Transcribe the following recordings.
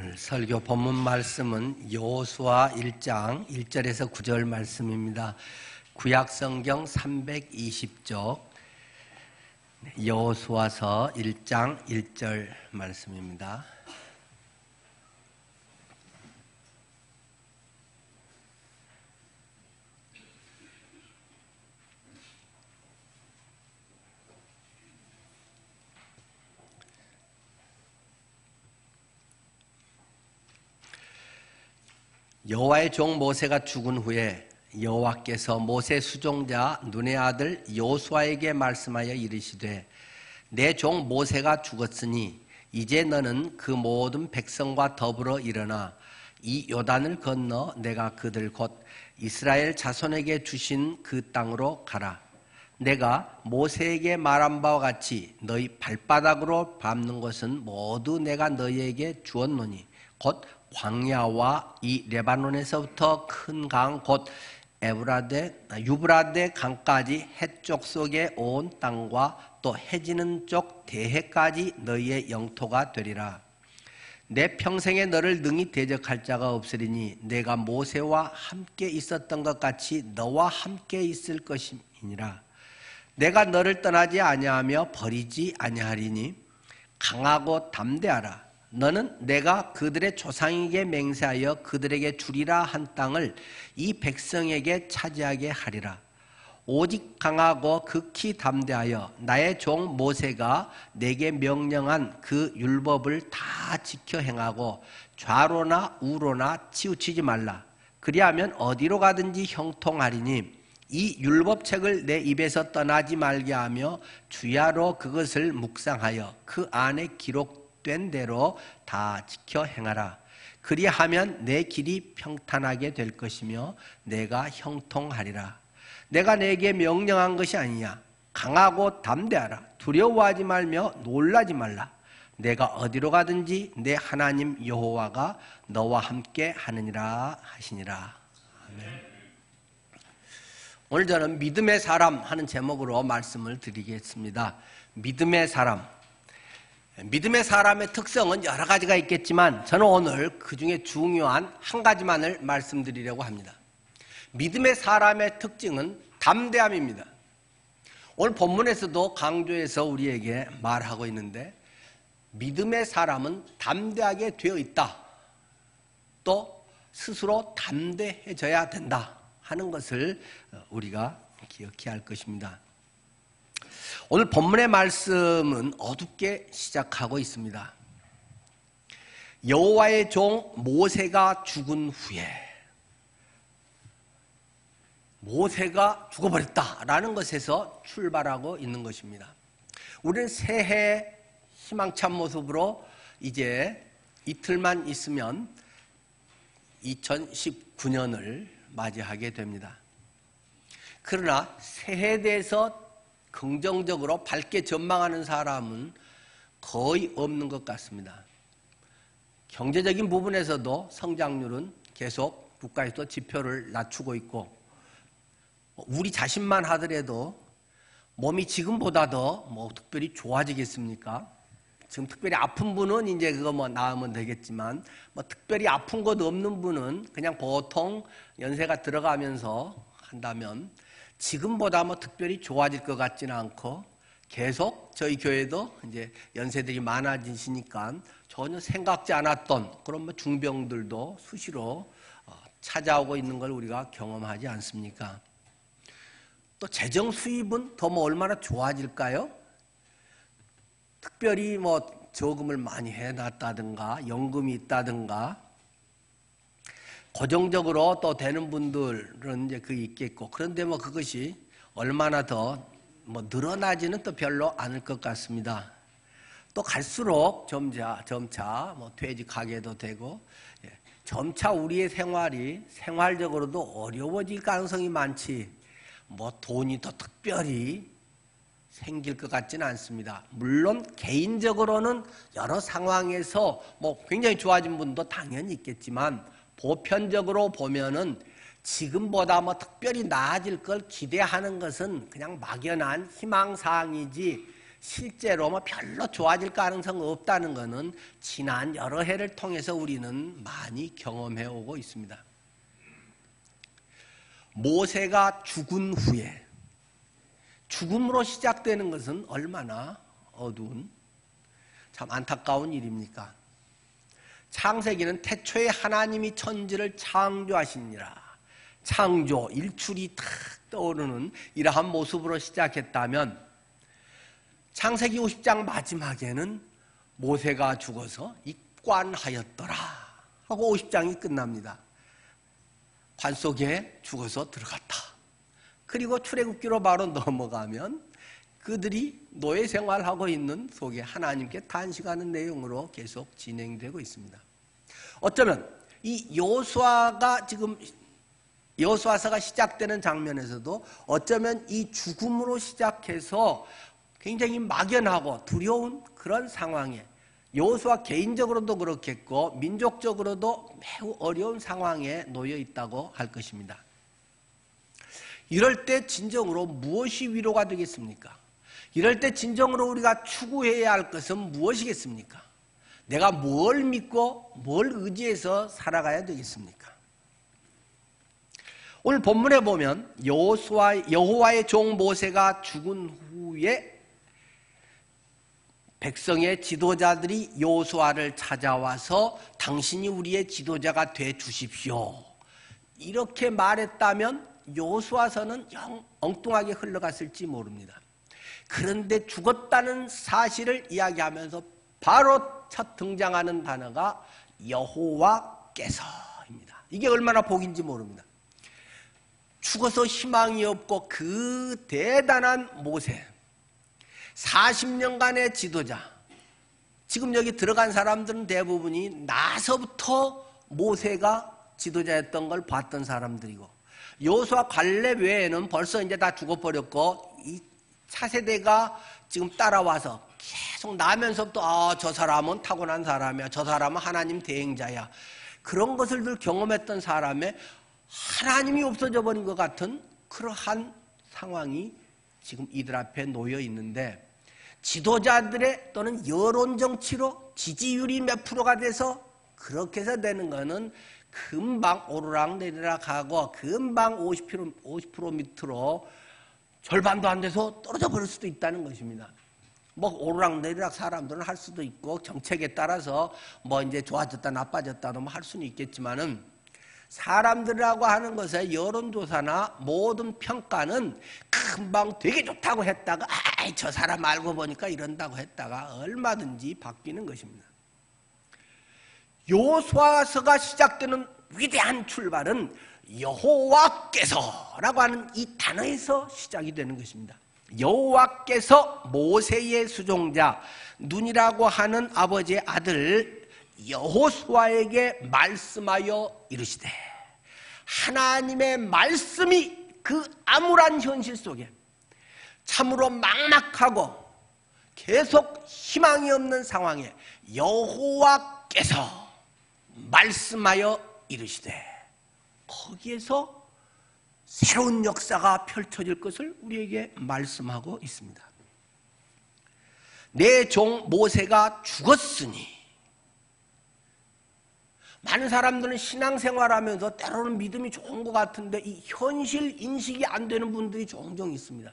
오늘 설교 본문 말씀은 여호수아 1장 1절에서 9절 말씀입니다. 구약성경 320쪽 여호수아서 1장 1절 말씀입니다. 여호와의 종 모세가 죽은 후에 여호와께서 모세 수종자 눈의 아들 여호수아에게 말씀하여 이르시되 내 종 모세가 죽었으니 이제 너는 그 모든 백성과 더불어 일어나 이 요단을 건너 내가 그들 곧 이스라엘 자손에게 주신 그 땅으로 가라. 내가 모세에게 말한 바와 같이 너희 발바닥으로 밟는 것은 모두 내가 너희에게 주었노니 곧 광야와 이 레바논에서부터 큰 강 곧 유브라데 강까지 해쪽 속에 온 땅과 또 해지는 쪽 대해까지 너희의 영토가 되리라. 내 평생에 너를 능히 대적할 자가 없으리니 내가 모세와 함께 있었던 것 같이 너와 함께 있을 것이니라. 내가 너를 떠나지 아니하며 버리지 아니하리니 강하고 담대하라. 너는 내가 그들의 조상에게 맹세하여 그들에게 주리라 한 땅을 이 백성에게 차지하게 하리라. 오직 강하고 극히 담대하여 나의 종 모세가 내게 명령한 그 율법을 다 지켜 행하고 좌로나 우로나 치우치지 말라. 그리하면 어디로 가든지 형통하리니 이 율법책을 내 입에서 떠나지 말게 하며 주야로 그것을 묵상하여 그 안에 기록된 대로 다 지켜 행하라. 그리하면 내 길이 평탄하게 될 것이며 내가 형통하리라. 내가 내게 명령한 것이 아니냐. 강하고 담대하라. 두려워하지 말며 놀라지 말라. 내가 어디로 가든지 내 하나님 여호와가 너와 함께 하느니라 하시니라. 아멘. 오늘 저는 믿음의 사람 하는 제목으로 말씀을 드리겠습니다. 믿음의 사람. 믿음의 사람의 특성은 여러 가지가 있겠지만 저는 오늘 그 중에 중요한 한 가지만을 말씀드리려고 합니다. 믿음의 사람의 특징은 담대함입니다. 오늘 본문에서도 강조해서 우리에게 말하고 있는데 믿음의 사람은 담대하게 되어 있다. 또 스스로 담대해져야 된다 하는 것을 우리가 기억해야 할 것입니다. 오늘 본문의 말씀은 어둡게 시작하고 있습니다. 여호와의 종 모세가 죽은 후에 모세가 죽어버렸다라는 것에서 출발하고 있는 것입니다. 우리는 새해 희망찬 모습으로 이제 이틀만 있으면 2019년을 맞이하게 됩니다. 그러나 새해에 대해서 긍정적으로 밝게 전망하는 사람은 거의 없는 것 같습니다. 경제적인 부분에서도 성장률은 계속 국가에서 지표를 낮추고 있고 우리 자신만 하더라도 몸이 지금보다 더 특별히 좋아지겠습니까? 지금 특별히 아픈 분은 이제 그거 나으면 되겠지만 특별히 아픈 것 없는 분은 그냥 보통 연세가 들어가면서 한다면 지금보다 특별히 좋아질 것 같지는 않고 계속 저희 교회도 이제 연세들이 많아지시니까 전혀 생각지 않았던 그런 중병들도 수시로 찾아오고 있는 걸 우리가 경험하지 않습니까? 또 재정 수입은 더 얼마나 좋아질까요? 특별히 저금을 많이 해놨다든가 연금이 있다든가 고정적으로 또 되는 분들은 이제 그게 있겠고 그런데 그것이 얼마나 더 늘어나지는 또 별로 않을 것 같습니다. 또 갈수록 점차 퇴직하게도 되고 점차 우리의 생활이 생활적으로도 어려워질 가능성이 많지 돈이 더 특별히 생길 것 같지는 않습니다. 물론 개인적으로는 여러 상황에서 굉장히 좋아진 분도 당연히 있겠지만 보편적으로 보면은 지금보다 특별히 나아질 걸 기대하는 것은 그냥 막연한 희망사항이지 실제로 뭐 별로 좋아질 가능성 없다는 것은 지난 여러 해를 통해서 우리는 많이 경험해 오고 있습니다. 모세가 죽은 후에 죽음으로 시작되는 것은 얼마나 어두운 참 안타까운 일입니까? 창세기는 태초에 하나님이 천지를 창조하시니라. 창조, 일출이 탁 떠오르는 이러한 모습으로 시작했다면 창세기 50장 마지막에는 모세가 죽어서 입관하였더라 하고 50장이 끝납니다. 관 속에 죽어서 들어갔다. 그리고 출애굽기로 바로 넘어가면 그들이 노예 생활하고 있는 속에 하나님께 탄식하는 내용으로 계속 진행되고 있습니다. 어쩌면 이 여호수아가 지금 여호수아서가 시작되는 장면에서도 어쩌면 이 죽음으로 시작해서 굉장히 막연하고 두려운 그런 상황에 여호수아 개인적으로도 그렇겠고 민족적으로도 매우 어려운 상황에 놓여 있다고 할 것입니다. 이럴 때 진정으로 무엇이 위로가 되겠습니까? 이럴 때 진정으로 우리가 추구해야 할 것은 무엇이겠습니까? 내가 뭘 믿고 뭘 의지해서 살아가야 되겠습니까? 오늘 본문에 보면 여호와의 종 모세가 죽은 후에 백성의 지도자들이 여호수아를 찾아와서 당신이 우리의 지도자가 돼 주십시오. 이렇게 말했다면 여호수아서는 영 엉뚱하게 흘러갔을지 모릅니다. 그런데 죽었다는 사실을 이야기하면서 바로 첫 등장하는 단어가 여호와께서입니다. 이게 얼마나 복인지 모릅니다. 죽어서 희망이 없고 그 대단한 모세 40년간의 지도자, 지금 여기 들어간 사람들은 대부분이 나서부터 모세가 지도자였던 걸 봤던 사람들이고 여호수아 갈렙 외에는 벌써 이제 다 죽어버렸고 이 차세대가 지금 따라와서 계속 나면서부터 저 사람은 타고난 사람이야, 저 사람은 하나님 대행자야, 그런 것을 늘 경험했던 사람의 하나님이 없어져 버린 것 같은 그러한 상황이 지금 이들 앞에 놓여 있는데 지도자들의 또는 여론정치로 지지율이 몇 프로가 돼서 그렇게 해서 되는 거는 금방 오르락내리락 하고 금방 50% 밑으로 절반도 안 돼서 떨어져 버릴 수도 있다는 것입니다. 뭐 오르락내리락 사람들은 할 수도 있고 정책에 따라서 뭐 이제 좋아졌다 나빠졌다도 할 수는 있겠지만은 사람들이라고 하는 것의 여론조사나 모든 평가는 금방 되게 좋다고 했다가 저 사람 알고 보니까 이런다고 했다가 얼마든지 바뀌는 것입니다. 여호수아서가 시작되는 위대한 출발은 여호와께서라고 하는 이 단어에서 시작이 되는 것입니다. 여호와께서 모세의 수종자 눈이라고 하는 아버지의 아들 여호수아에게 말씀하여 이르시되, 하나님의 말씀이 그 암울한 현실 속에 참으로 막막하고 계속 희망이 없는 상황에 여호와께서 말씀하여 이르시되, 거기에서 새로운 역사가 펼쳐질 것을 우리에게 말씀하고 있습니다. 내 종 모세가 죽었으니, 많은 사람들은 신앙생활하면서 때로는 믿음이 좋은 것 같은데 이 현실 인식이 안 되는 분들이 종종 있습니다.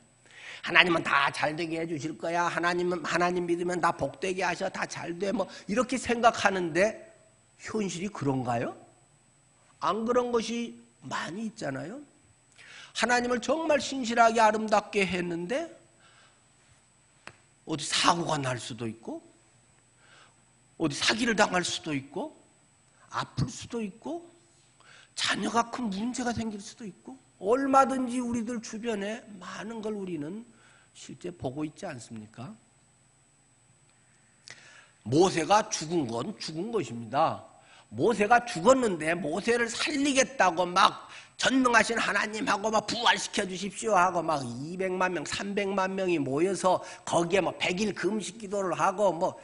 하나님은 다 잘되게 해주실 거야, 하나님 믿으면 다 복되게 하셔, 다 잘돼, 뭐 이렇게 생각하는데 현실이 그런가요? 안 그런 것이 많이 있잖아요. 하나님을 정말 신실하게 아름답게 했는데 어디 사고가 날 수도 있고 어디 사기를 당할 수도 있고 아플 수도 있고 자녀가 큰 문제가 생길 수도 있고 얼마든지 우리들 주변에 많은 걸 우리는 실제 보고 있지 않습니까? 모세가 죽은 건 죽은 것입니다. 모세가 죽었는데 모세를 살리겠다고 막 전능하신 하나님하고 막 부활시켜 주십시오 하고 막 200만 명, 300만 명이 모여서 거기에 뭐 100일 금식 기도를 하고 뭐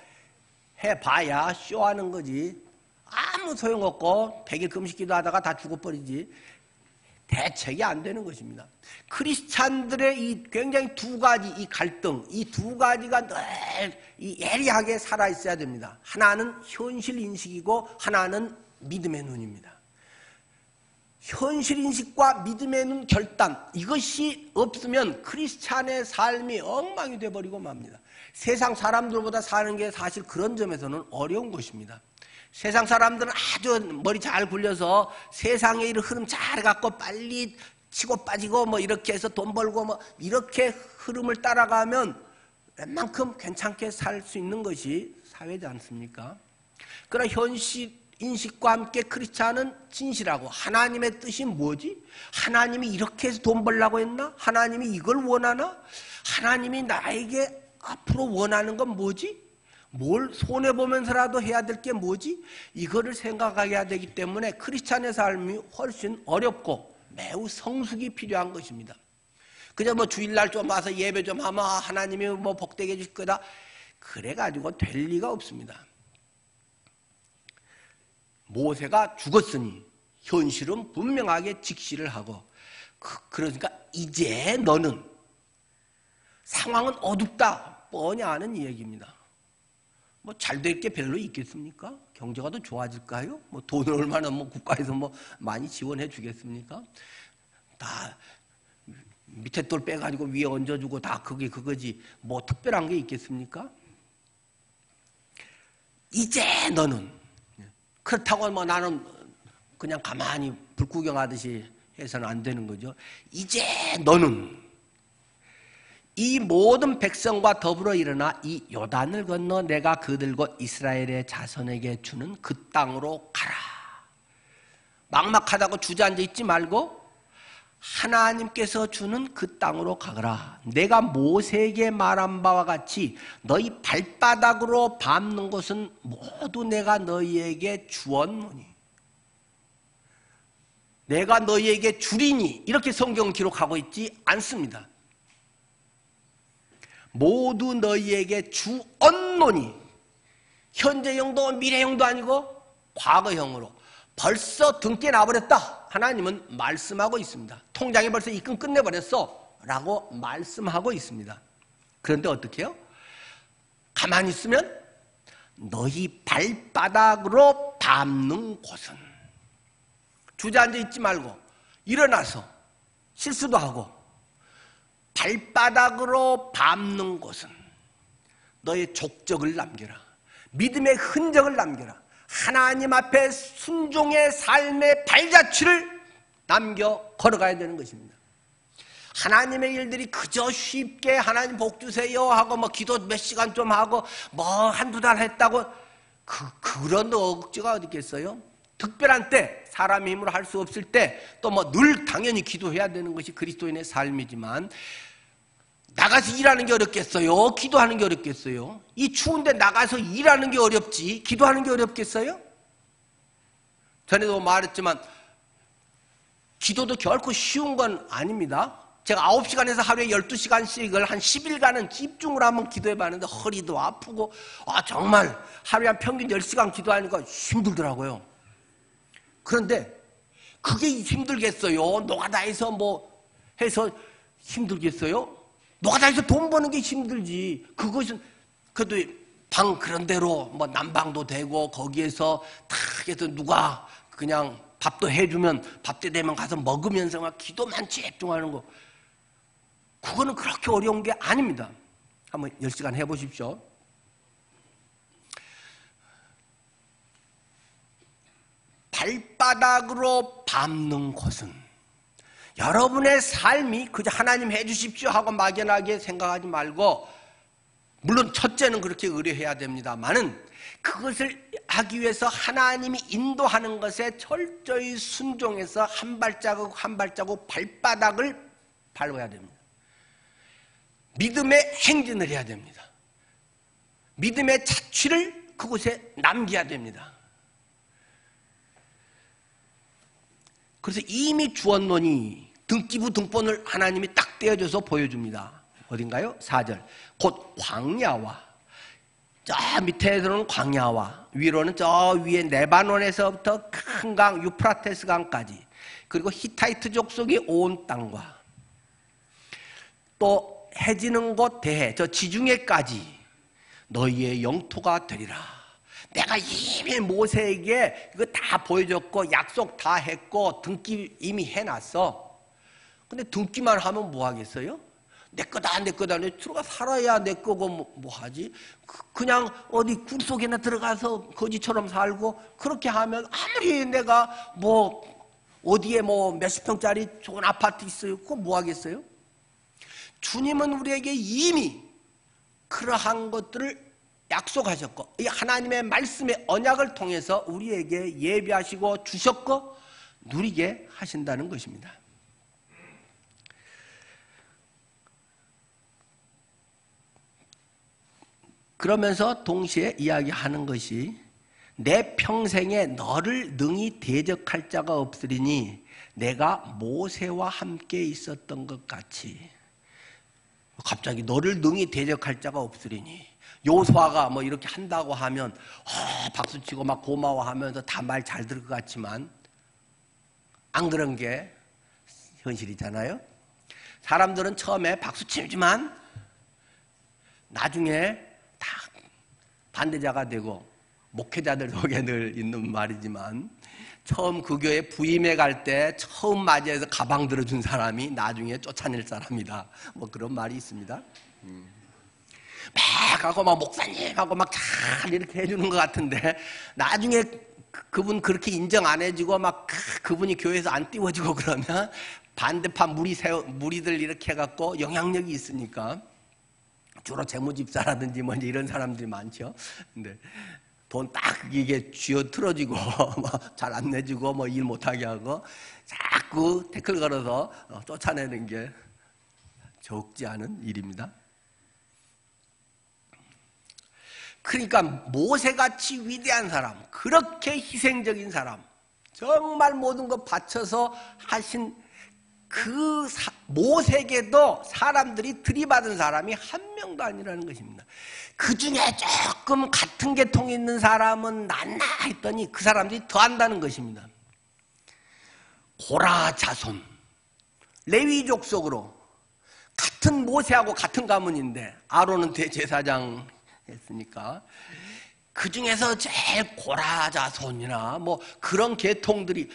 해봐야 쇼하는 거지. 아무 소용없고 100일 금식 기도하다가 다 죽어버리지. 대책이 안 되는 것입니다. 크리스찬들의 이 굉장히 두 가지 이 갈등, 이 두 가지가 늘 이 예리하게 살아 있어야 됩니다. 하나는 현실 인식이고 하나는 믿음의 눈입니다. 현실 인식과 믿음의 눈 결단, 이것이 없으면 크리스찬의 삶이 엉망이 돼버리고 맙니다. 세상 사람들보다 사는 게 사실 그런 점에서는 어려운 것입니다. 세상 사람들은 아주 머리 잘 굴려서 세상의 일 흐름 잘 갖고 빨리 치고 빠지고 뭐 이렇게 해서 돈 벌고 뭐 이렇게 흐름을 따라가면 웬만큼 괜찮게 살 수 있는 것이 사회지 않습니까? 그러나 현실 인식과 함께 크리스찬은 진실하고 하나님의 뜻이 뭐지? 하나님이 이렇게 해서 돈 벌라고 했나? 하나님이 이걸 원하나? 하나님이 나에게 앞으로 원하는 건 뭐지? 뭘 손해보면서라도 해야 될 게 뭐지? 이거를 생각하게 해야 되기 때문에 크리스찬의 삶이 훨씬 어렵고 매우 성숙이 필요한 것입니다. 그냥 뭐 주일날 좀 와서 예배 좀 하면 하나님이 뭐 복되게 해줄 거다. 그래가지고 될 리가 없습니다. 모세가 죽었으니 현실은 분명하게 직시를 하고 그러니까 이제 너는 상황은 어둡다 뻔히 아는 이 얘기입니다. 뭐 잘 될 게 별로 있겠습니까? 경제가 더 좋아질까요? 뭐 돈을 얼마나 뭐 국가에서 뭐 많이 지원해 주겠습니까? 다 밑에 돌 빼가지고 위에 얹어주고 다 그게 그거지 뭐 특별한 게 있겠습니까? 이제 너는 그렇다고 뭐 나는 그냥 가만히 불구경하듯이 해서는 안 되는 거죠. 이제 너는 이 모든 백성과 더불어 일어나 이 요단을 건너 내가 그들과 이스라엘의 자손에게 주는 그 땅으로 가라. 막막하다고 주저앉아 있지 말고 하나님께서 주는 그 땅으로 가거라. 내가 모세에게 말한 바와 같이 너희 발바닥으로 밟는 것은 모두 내가 너희에게 주었노니 내가 너희에게 주리니 이렇게 성경 기록하고 있지 않습니다. 모두 너희에게 주었노니 현재형도 미래형도 아니고 과거형으로 벌써 등께 나버렸다. 하나님은 말씀하고 있습니다. 통장에 벌써 입금 끝내버렸어 라고 말씀하고 있습니다. 그런데 어떻게 해요? 가만히 있으면 너희 발바닥으로 밟는 곳은 주저앉아 있지 말고 일어나서 실수도 하고 발바닥으로 밟는 곳은 너의 족적을 남겨라. 믿음의 흔적을 남겨라. 하나님 앞에 순종의 삶의 발자취를 남겨 걸어가야 되는 것입니다. 하나님의 일들이 그저 쉽게 하나님 복 주세요 하고 뭐 기도 몇 시간 좀 하고 뭐 한두 달 했다고 그런 억지가 어디 있겠어요? 특별한 때 사람의 힘으로 할 수 없을 때 또 뭐 늘 당연히 기도해야 되는 것이 그리스도인의 삶이지만 나가서 일하는 게 어렵겠어요? 기도하는 게 어렵겠어요? 이 추운데 나가서 일하는 게 어렵지 기도하는 게 어렵겠어요? 전에도 말했지만 기도도 결코 쉬운 건 아닙니다. 제가 9시간에서 하루에 12시간씩을 한 10일간은 집중을 한번 기도해 봤는데 허리도 아프고 정말 하루에 한 평균 10시간 기도하니까 힘들더라고요. 그런데 그게 힘들겠어요? 노가다해서 뭐 해서 힘들겠어요? 노가다해서 돈 버는 게 힘들지. 그것은 그래도 방 그런 대로 뭐 난방도 되고 거기에서 다 해서 누가 그냥 밥도 해주면 밥 때 되면 가서 먹으면서 막 기도만 집중하는 거 그거는 그렇게 어려운 게 아닙니다. 한번 10시간 해보십시오. 발바닥으로 밟는 곳은 여러분의 삶이 그저 하나님 해주십시오 하고 막연하게 생각하지 말고 물론 첫째는 그렇게 의뢰해야 됩니다만은 그것을 하기 위해서 하나님이 인도하는 것에 철저히 순종해서 한 발자국 한 발자국 발바닥을 밟아야 됩니다. 믿음의 행진을 해야 됩니다. 믿음의 자취를 그곳에 남겨야 됩니다. 그래서 이미 주었노니 등기부 등본을 하나님이 딱 떼어줘서 보여줍니다. 어딘가요? 4절 곧 광야와 저 밑에서는 광야와 위로는 저 위에 레바논에서부터 큰 강 유프라테스 강까지 그리고 히타이트족 속의 온 땅과 또 해지는 곳 대해 저 지중해까지 너희의 영토가 되리라. 내가 이미 모세에게 이거 다 보여줬고 약속 다 했고 등기 이미 해놨어. 근데 등기만 하면 뭐 하겠어요? 내 거다 내 거다. 내 들어가 살아야 내 거고 뭐 하지? 그냥 어디 굴속에나 들어가서 거지처럼 살고 그렇게 하면 아무리 내가 뭐 어디에 뭐 몇십 평짜리 좋은 아파트 있어요. 그거 뭐 하겠어요? 주님은 우리에게 이미 그러한 것들을 약속하셨고 이 하나님의 말씀의 언약을 통해서 우리에게 예비하시고 주셨고 누리게 하신다는 것입니다. 그러면서 동시에 이야기하는 것이 내 평생에 너를 능히 대적할 자가 없으리니 내가 모세와 함께 있었던 것 같이. 갑자기 너를 능히 대적할 자가 없으리니 요수아가 뭐 이렇게 한다고 하면 박수치고 막 고마워하면서 다 말 잘 들을 것 같지만 안 그런 게 현실이잖아요. 사람들은 처음에 박수치지만 나중에 다 반대자가 되고 목회자들 속에 늘 있는 말이지만 처음 그 교회 부임해 갈 때 처음 맞이해서 가방 들어준 사람이 나중에 쫓아낼 사람이다. 뭐 그런 말이 있습니다. 막 하고 막 목사님하고 막 잘 이렇게 해주는 것 같은데 나중에 그분 그렇게 인정 안 해주고 막 그분이 교회에서 안 띄워지고 그러면 반대판 무리들 이렇게 해갖고 영향력이 있으니까 주로 재무집사라든지 뭐 이런 사람들이 많죠. 근데 돈 딱 이게 쥐어 틀어지고 잘 안 내주고 뭐 일 못하게 하고 자꾸 태클 걸어서 쫓아내는 게 적지 않은 일입니다. 그러니까 모세같이 위대한 사람, 그렇게 희생적인 사람, 정말 모든 것 바쳐서 하신 그 모세에게도 사람들이 들이받은 사람이 한 명도 아니라는 것입니다. 그 중에 조금 같은 계통이 있는 사람은 낫나 했더니 그 사람들이 더한다는 것입니다. 고라 자손, 레위족 속으로 같은 모세하고 같은 가문인데 아론은 대제사장 했으니까 그 중에서 제일 고라 자손이나 뭐 그런 계통들이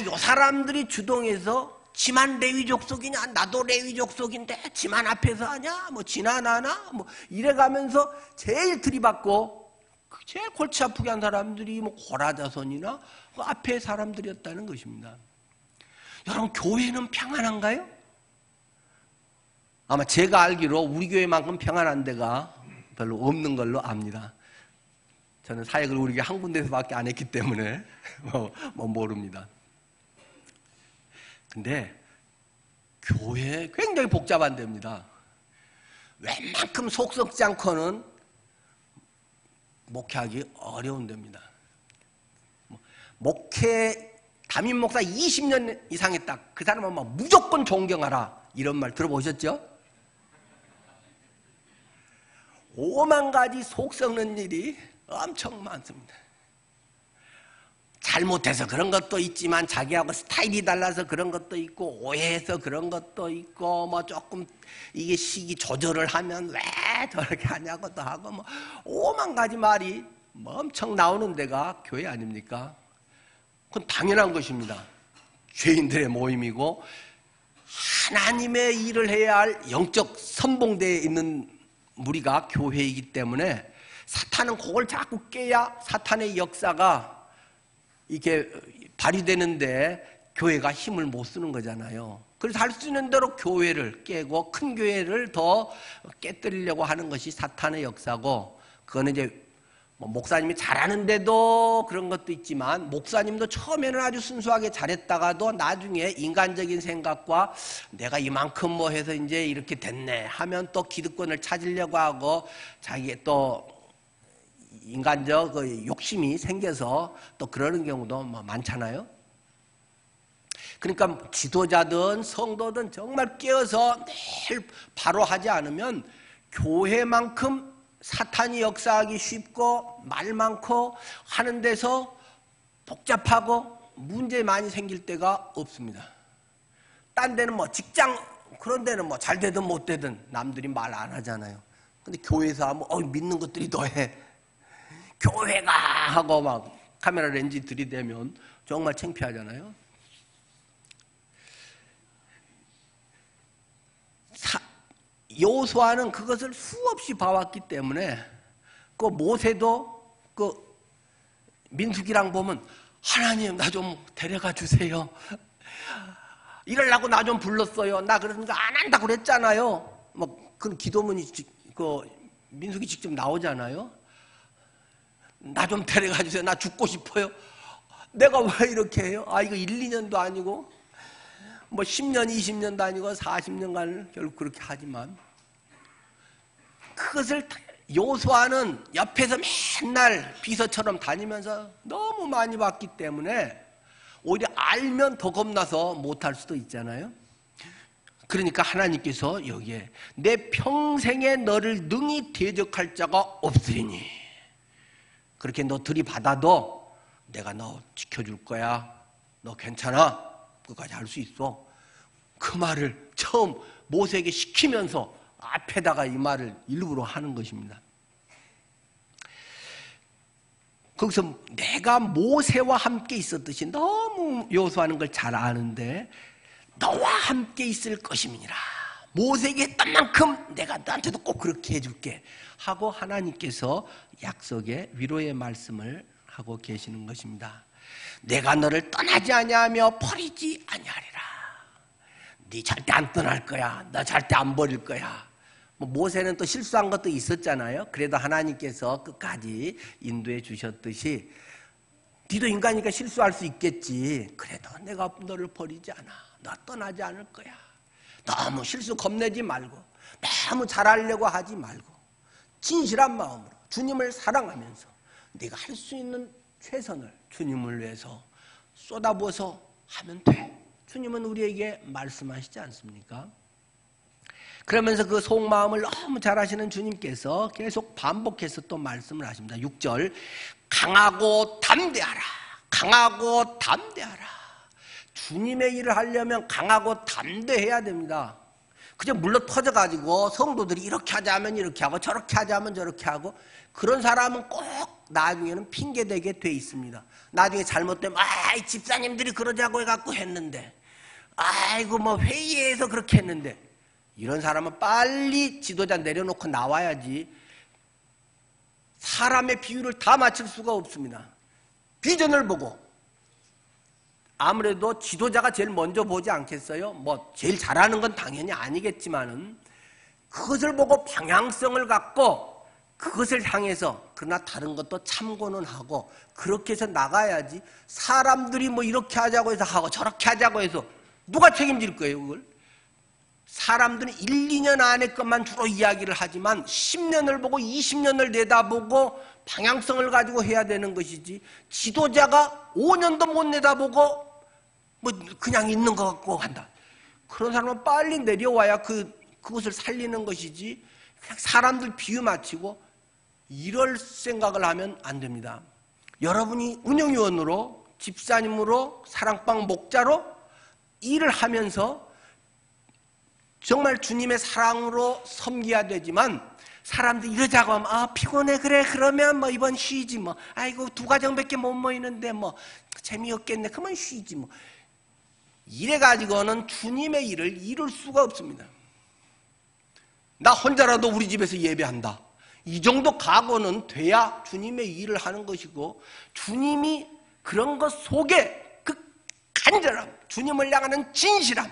요 사람들이 주동해서 지만 레위족 속이냐? 나도 레위족 속인데 지만 앞에서 하냐? 뭐 지나나나? 뭐 이래가면서 제일 들이받고 제일 골치 아프게 한 사람들이 뭐 고라자손이나 그 앞에 사람들이었다는 것입니다. 여러분 교회는 평안한가요? 아마 제가 알기로 우리 교회만큼 평안한 데가 별로 없는 걸로 압니다. 저는 사역을 우리 교회 한 군데서밖에 안 했기 때문에 뭐 모릅니다. 근데 교회 굉장히 복잡한 데입니다. 웬만큼 속 썩지 않고는 목회하기 어려운 데입니다. 목회 담임 목사 20년 이상 했다. 그 사람은 막 무조건 존경하라 이런 말 들어보셨죠? 5만 가지 속 썩는 일이 엄청 많습니다. 잘못해서 그런 것도 있지만 자기하고 스타일이 달라서 그런 것도 있고 오해해서 그런 것도 있고 뭐 조금 이게 시기 조절을 하면 왜 저렇게 하냐고도 하고 뭐 5만 가지 말이 뭐 엄청 나오는 데가 교회 아닙니까? 그건 당연한 것입니다. 죄인들의 모임이고 하나님의 일을 해야 할 영적 선봉대에 있는 무리가 교회이기 때문에 사탄은 그걸 자꾸 깨야 사탄의 역사가 이게 발휘되는데 교회가 힘을 못 쓰는 거잖아요. 그래서 할 수 있는 대로 교회를 깨고 큰 교회를 더 깨뜨리려고 하는 것이 사탄의 역사고 그거는 이제 뭐 목사님이 잘하는데도 그런 것도 있지만 목사님도 처음에는 아주 순수하게 잘했다가도 나중에 인간적인 생각과 내가 이만큼 뭐 해서 이제 이렇게 됐네 하면 또 기득권을 찾으려고 하고 자기의 또 인간적 욕심이 생겨서 또 그러는 경우도 많잖아요. 그러니까 지도자든 성도든 정말 깨어서 매일 바로 하지 않으면 교회만큼 사탄이 역사하기 쉽고 말 많고 하는 데서 복잡하고 문제 많이 생길 때가 없습니다. 딴 데는 뭐 직장 그런 데는 뭐 잘 되든 못 되든 남들이 말 안 하잖아요. 근데 교회에서 하면 믿는 것들이 더해. 교회가 하고 막 카메라 렌즈 들이대면 정말 창피하잖아요. 여호수아는 그것을 수없이 봐왔기 때문에 그 모세도 그 민수기랑 보면 하나님 나 좀 데려가 주세요. 이러려고 나 좀 불렀어요. 나 그러는 거 안 한다고 그랬잖아요. 뭐 그런 기도문이 그 민수기 직접 나오잖아요. 나 좀 데려가 주세요. 나 죽고 싶어요. 내가 왜 이렇게 해요? 이거 1, 2년도 아니고 뭐 10년, 20년도 아니고 40년간 결국 그렇게 하지만 그것을 여호수아는 옆에서 맨날 비서처럼 다니면서 너무 많이 봤기 때문에 오히려 알면 더 겁나서 못할 수도 있잖아요. 그러니까 하나님께서 여기에 내 평생에 너를 능히 대적할 자가 없으리니 그렇게 너 들이받아도 내가 너 지켜줄 거야. 너 괜찮아. 끝까지 할 수 있어. 그 말을 처음 모세에게 시키면서 앞에다가 이 말을 일부러 하는 것입니다. 거기서 내가 모세와 함께 있었듯이 너무 여호수아는 걸 잘 아는데 너와 함께 있을 것임이니라. 모세에게 했던 만큼 내가 너한테도 꼭 그렇게 해줄게 하고 하나님께서 약속의 위로의 말씀을 하고 계시는 것입니다. 내가 너를 떠나지 아니하며 버리지 아니하리라. 네 절대 안 떠날 거야. 너 절대 안 버릴 거야. 모세는 또 실수한 것도 있었잖아요. 그래도 하나님께서 끝까지 인도해 주셨듯이 네도 인간이니까 실수할 수 있겠지. 그래도 내가 너를 버리지 않아. 너 떠나지 않을 거야. 너무 실수 겁내지 말고 너무 잘하려고 하지 말고 진실한 마음으로 주님을 사랑하면서 네가 할 수 있는 최선을 주님을 위해서 쏟아부어서 하면 돼. 주님은 우리에게 말씀하시지 않습니까? 그러면서 그 속마음을 너무 잘 아시는 주님께서 계속 반복해서 또 말씀을 하십니다. 6절 강하고 담대하라. 강하고 담대하라. 주님의 일을 하려면 강하고 담대해야 됩니다. 그저 물러 터져가지고 성도들이 이렇게 하자면 이렇게 하고 저렇게 하자면 저렇게 하고 그런 사람은 꼭 나중에는 핑계대게 돼 있습니다. 나중에 잘못되면 집사님들이 그러자고 해갖고 했는데 아이고 뭐 회의에서 그렇게 했는데 이런 사람은 빨리 지도자 내려놓고 나와야지. 사람의 비율을 다 맞출 수가 없습니다. 비전을 보고 아무래도 지도자가 제일 먼저 보지 않겠어요? 뭐 제일 잘하는 건 당연히 아니겠지만은 그것을 보고 방향성을 갖고 그것을 향해서 그러나 다른 것도 참고는 하고 그렇게 해서 나가야지. 사람들이 뭐 이렇게 하자고 해서 하고 저렇게 하자고 해서 누가 책임질 거예요 그걸? 사람들은 1, 2년 안에 것만 주로 이야기를 하지만 10년을 보고 20년을 내다보고 방향성을 가지고 해야 되는 것이지 지도자가 5년도 못 내다보고 뭐 그냥 있는 것 같고 한다. 그런 사람은 빨리 내려와야 그것을 살리는 것이지 그냥 사람들 비유 맞추고 이럴 생각을 하면 안 됩니다. 여러분이 운영위원으로 집사님으로 사랑방 목자로 일을 하면서 정말 주님의 사랑으로 섬겨야 되지만 사람들이 이러자고 하면 피곤해 그래 그러면 뭐 이번 쉬지 뭐 아이고 2가정밖에 못 모이는데 뭐 재미없겠네 그만 쉬지 뭐 이래가지고는 주님의 일을 이룰 수가 없습니다. 나 혼자라도 우리 집에서 예배한다. 이 정도 각오는 돼야 주님의 일을 하는 것이고 주님이 그런 것 속에 그 간절함 주님을 향하는 진실함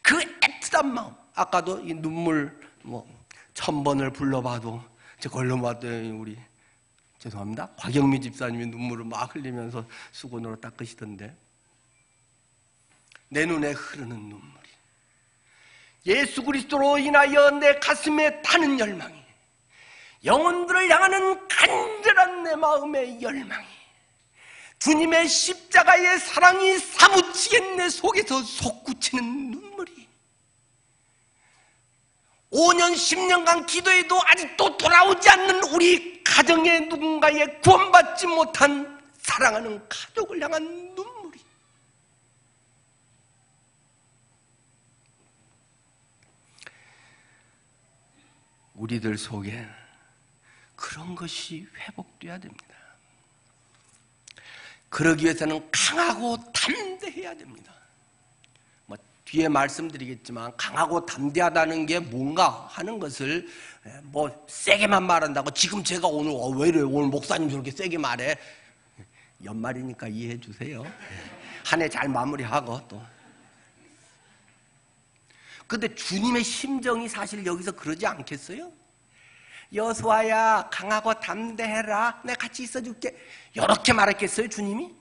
그 애틋한 마음 아까도 이 눈물 뭐 1000번을 불러봐도 그걸로 봤더니 우리 죄송합니다 곽영미 집사님이 눈물을 막 흘리면서 수건으로 닦으시던데 내 눈에 흐르는 눈물이 예수 그리스도로 인하여 내 가슴에 타는 열망이 영혼들을 향하는 간절한 내 마음의 열망이 주님의 십자가의 사랑이 사무치게 내 속에서 솟구치는 눈물이 5년 10년간 기도해도 아직도 돌아오지 않는 우리 가정의 누군가의 구원받지 못한 사랑하는 가족을 향한 눈물이 우리들 속에 그런 것이 회복돼야 됩니다. 그러기 위해서는 강하고 담대해야 됩니다. 뭐 뒤에 말씀드리겠지만 강하고 담대하다는 게 뭔가 하는 것을 뭐 세게만 말한다고 지금 제가 오늘 왜 이래 오늘 목사님 저렇게 세게 말해 연말이니까 이해해 주세요. 한 해 잘 마무리하고 또 근데 주님의 심정이 사실 여기서 그러지 않겠어요? 여호수아야 강하고 담대해라 내가 같이 있어줄게 이렇게 말했겠어요 주님이?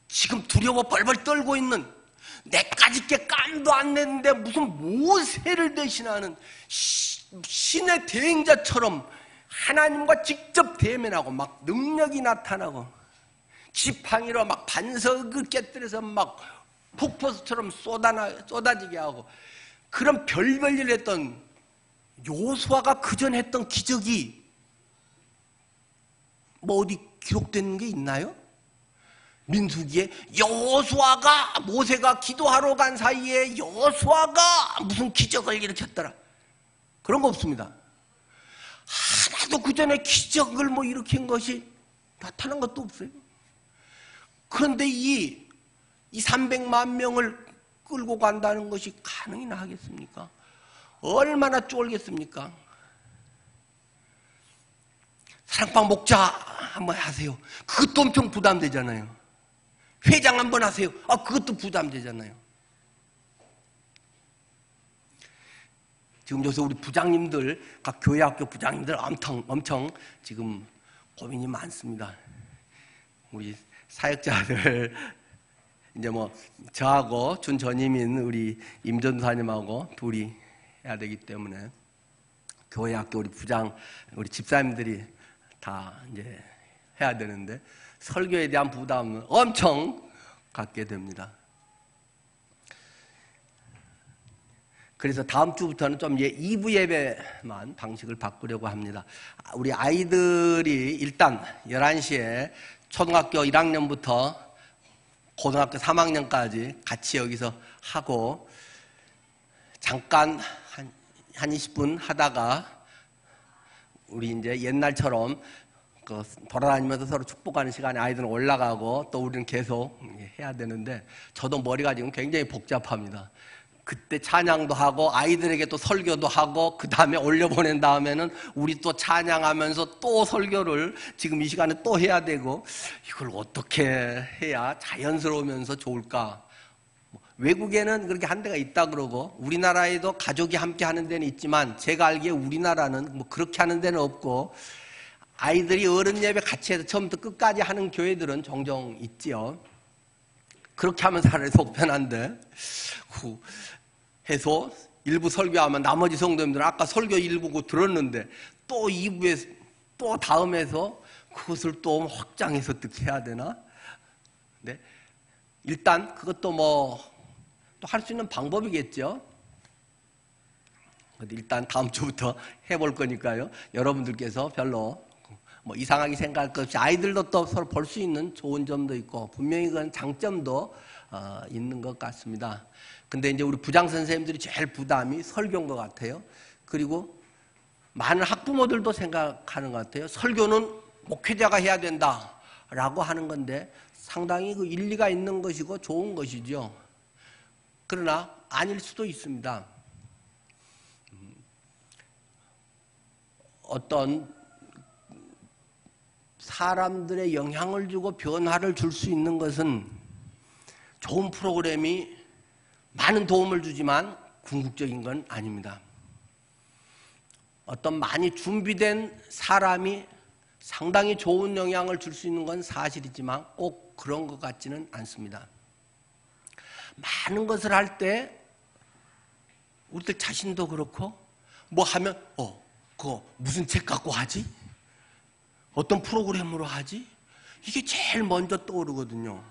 지금 두려워 벌벌 떨고 있는 내까지 게 깜도 안 냈는데 무슨 모세를 대신하는 신의 대행자처럼 하나님과 직접 대면하고 막 능력이 나타나고 지팡이로 막 반석을 깨뜨려서 막 폭포수처럼 쏟아지게 하고 그런 별별일 했던 여호수아가 그전 했던 기적이 뭐 어디 기록된 게 있나요? 민수기에 여호수아가 모세가 기도하러 간 사이에 여호수아가 무슨 기적을 일으켰더라 그런 거 없습니다. 하나도 그전에 기적을 뭐 일으킨 것이 나타난 것도 없어요. 그런데 이 300만 명을 끌고 간다는 것이 가능이나 하겠습니까? 얼마나 쫄겠습니까? 사랑방 목자 한번 하세요. 그것도 엄청 부담되잖아요. 회장 한번 하세요. 그것도 부담되잖아요. 지금 요새 우리 부장님들, 각 교회학교 부장님들 엄청 지금 고민이 많습니다. 우리 사역자들 이제 뭐 저하고 준전임인 우리 임전사님하고 둘이 해야 되기 때문에 교회학교 우리 부장, 우리 집사님들이 다 이제 해야 되는데 설교에 대한 부담은 엄청 갖게 됩니다. 그래서 다음 주부터는 좀 2부 예배만 방식을 바꾸려고 합니다. 우리 아이들이 일단 11시에 초등학교 1학년부터 고등학교 3학년까지 같이 여기서 하고 잠깐 한 20분 하다가 우리 이제 옛날처럼 돌아다니면서 서로 축복하는 시간에 아이들은 올라가고 또 우리는 계속 해야 되는데 저도 머리가 지금 굉장히 복잡합니다. 그때 찬양도 하고 아이들에게 또 설교도 하고 그 다음에 올려보낸 다음에는 우리 또 찬양하면서 또 설교를 지금 이 시간에 또 해야 되고 이걸 어떻게 해야 자연스러우면서 좋을까? 외국에는 그렇게 한 데가 있다 그러고 우리나라에도 가족이 함께 하는 데는 있지만 제가 알기에 우리나라는 뭐 그렇게 하는 데는 없고 아이들이 어른 예배 같이 해서 처음부터 끝까지 하는 교회들은 종종 있지요. 그렇게 하면 차라리 속 편한데 해서 일부 설교하면 나머지 성도님들은 아까 설교 일부고 들었는데 또 2부에서 또 다음에서 그것을 또 확장해서 어떻게 해야 되나? 네. 일단 그것도 뭐 또 할 수 있는 방법이겠죠. 일단 다음 주부터 해볼 거니까요. 여러분들께서 별로 뭐 이상하게 생각할 것 없이 아이들도 또 서로 볼 수 있는 좋은 점도 있고 분명히 그건 장점도 있는 것 같습니다. 근데 이제 우리 부장 선생님들이 제일 부담이 설교인 것 같아요. 그리고 많은 학부모들도 생각하는 것 같아요. 설교는 목회자가 해야 된다라고 하는 건데 상당히 그 일리가 있는 것이고 좋은 것이죠. 그러나 아닐 수도 있습니다. 어떤 사람들의 영향을 주고 변화를 줄 수 있는 것은 좋은 프로그램이 많은 도움을 주지만 궁극적인 건 아닙니다. 어떤 많이 준비된 사람이 상당히 좋은 영향을 줄 수 있는 건 사실이지만 꼭 그런 것 같지는 않습니다. 많은 것을 할 때 우리들 자신도 그렇고 뭐 하면 그거 무슨 책 갖고 하지? 어떤 프로그램으로 하지? 이게 제일 먼저 떠오르거든요.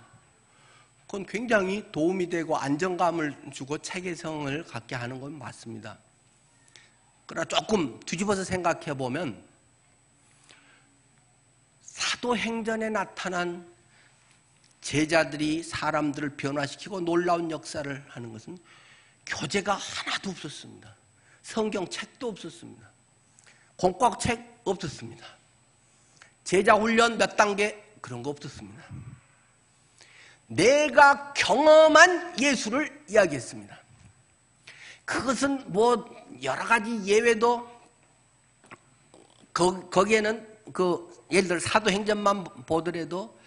그건 굉장히 도움이 되고 안정감을 주고 체계성을 갖게 하는 건 맞습니다. 그러나 조금 뒤집어서 생각해 보면 사도행전에 나타난 제자들이 사람들을 변화시키고 놀라운 역사를 하는 것은 교재가 하나도 없었습니다. 성경책도 없었습니다. 공과책 없었습니다. 제자훈련 몇 단계 그런 거 없었습니다. 내가 경험한 예수를 이야기했습니다. 그것은 뭐 여러 가지 예외도 거기에는 예를 들어 사도행전만 보더라도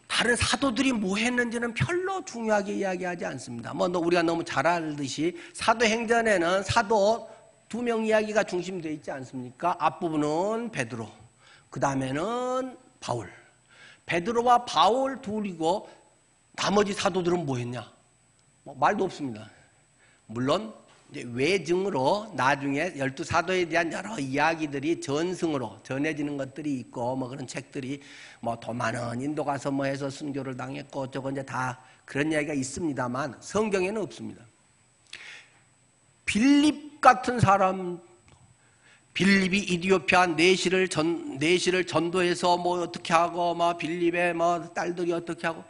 다른 사도들이 뭐 했는지는 별로 중요하게 이야기하지 않습니다. 뭐 우리가 너무 잘 알듯이 사도행전에는 사도 2명 이야기가 중심되어 있지 않습니까? 앞부분은 베드로, 그 다음에는 바울. 베드로와 바울 둘이고 나머지 사도들은 뭐 했냐? 뭐 말도 없습니다. 물론 이제 외증으로 나중에 12사도에 대한 여러 이야기들이 전승으로 전해지는 것들이 있고 뭐 그런 책들이 뭐 더 많은 인도 가서 뭐 해서 순교를 당했고 어쩌고 이제 다 그런 이야기가 있습니다만 성경에는 없습니다. 빌립 같은 사람, 빌립이 이디오피아 내시를 전도해서 뭐 어떻게 하고 뭐 빌립의 뭐 딸들이 어떻게 하고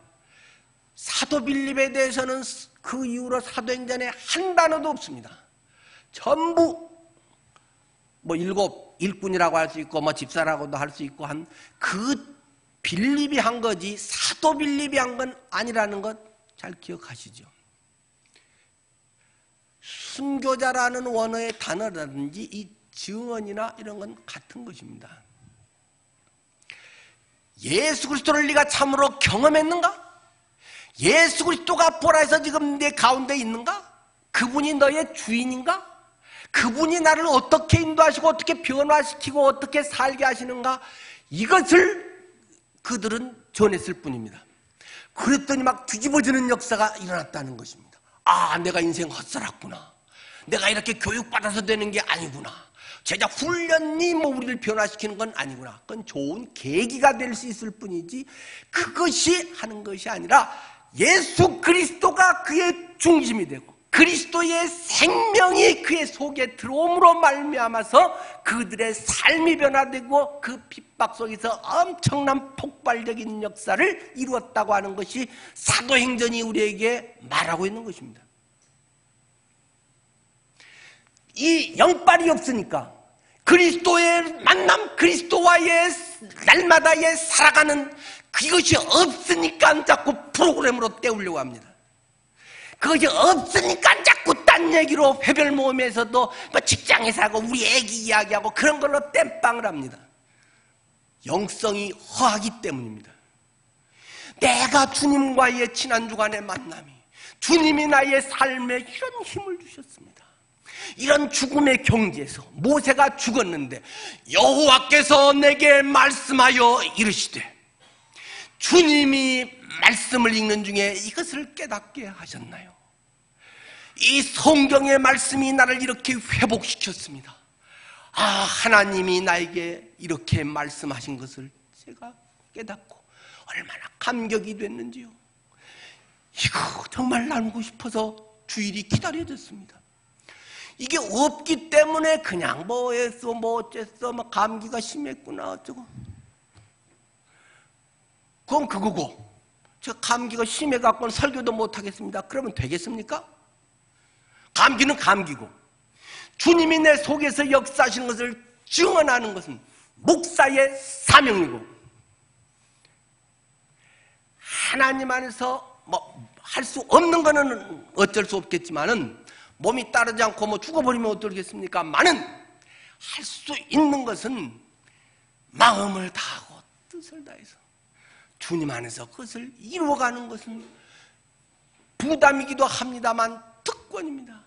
사도 빌립에 대해서는 그 이후로 사도행전에 한 단어도 없습니다. 전부 뭐 7 일꾼이라고 할 수 있고 뭐 집사라고도 할 수 있고 한 그 빌립이 한 거지 사도 빌립이 한 건 아니라는 것 잘 기억하시죠? 순교자라는 원어의 단어라든지 이 증언이나 이런 건 같은 것입니다. 예수 그리스도를 네가 참으로 경험했는가? 예수 그리스도가 보라에서 지금 내 가운데 있는가? 그분이 너의 주인인가? 그분이 나를 어떻게 인도하시고 어떻게 변화시키고 어떻게 살게 하시는가? 이것을 그들은 전했을 뿐입니다. 그랬더니 막 뒤집어지는 역사가 일어났다는 것입니다. 아, 내가 인생 헛살았구나. 내가 이렇게 교육받아서 되는 게 아니구나. 제자 훈련이 뭐 우리를 변화시키는 건 아니구나. 그건 좋은 계기가 될 수 있을 뿐이지 그것이 하는 것이 아니라 예수 그리스도가 그의 중심이 되고 그리스도의 생명이 그의 속에 들어옴으로 말미암아서 그들의 삶이 변화되고 그 핍박 속에서 엄청난 폭발적인 역사를 이루었다고 하는 것이 사도행전이 우리에게 말하고 있는 것입니다. 이 영빨이 없으니까 그리스도의 만남, 그리스도와의 날마다의 살아가는 그것이 없으니까 자꾸 프로그램으로 때우려고 합니다. 그것이 없으니까 자꾸 딴 얘기로 회별 모임에서도 뭐 직장에서 하고 우리 애기 이야기하고 그런 걸로 땜빵을 합니다. 영성이 허하기 때문입니다. 내가 주님과의 지난주간의 만남이 주님이 나의 삶에 이런 힘을 주셨습니다. 이런 죽음의 경지에서 모세가 죽었는데 여호와께서 내게 말씀하여 이르시되 주님이 말씀을 읽는 중에 이것을 깨닫게 하셨나요? 이 성경의 말씀이 나를 이렇게 회복시켰습니다. 아, 하나님이 나에게 이렇게 말씀하신 것을 제가 깨닫고 얼마나 감격이 됐는지요. 이거 정말 나누고 싶어서 주일이 기다려졌습니다. 이게 없기 때문에 그냥 뭐 했어 뭐 어쨌어 뭐 감기가 심했구나 어쩌고 그건 그거고 저 감기가 심해갖고는 설교도 못하겠습니다. 그러면 되겠습니까? 감기는 감기고 주님이 내 속에서 역사하시는 것을 증언하는 것은 목사의 사명이고 하나님 안에서 뭐 할 수 없는 거는 어쩔 수 없겠지만은 몸이 따르지 않고 뭐 죽어버리면 어떨겠습니까? 많은 할 수 있는 것은 마음을 다하고 뜻을 다해서 주님 안에서 그것을 이루어가는 것은 부담이기도 합니다만 특권입니다.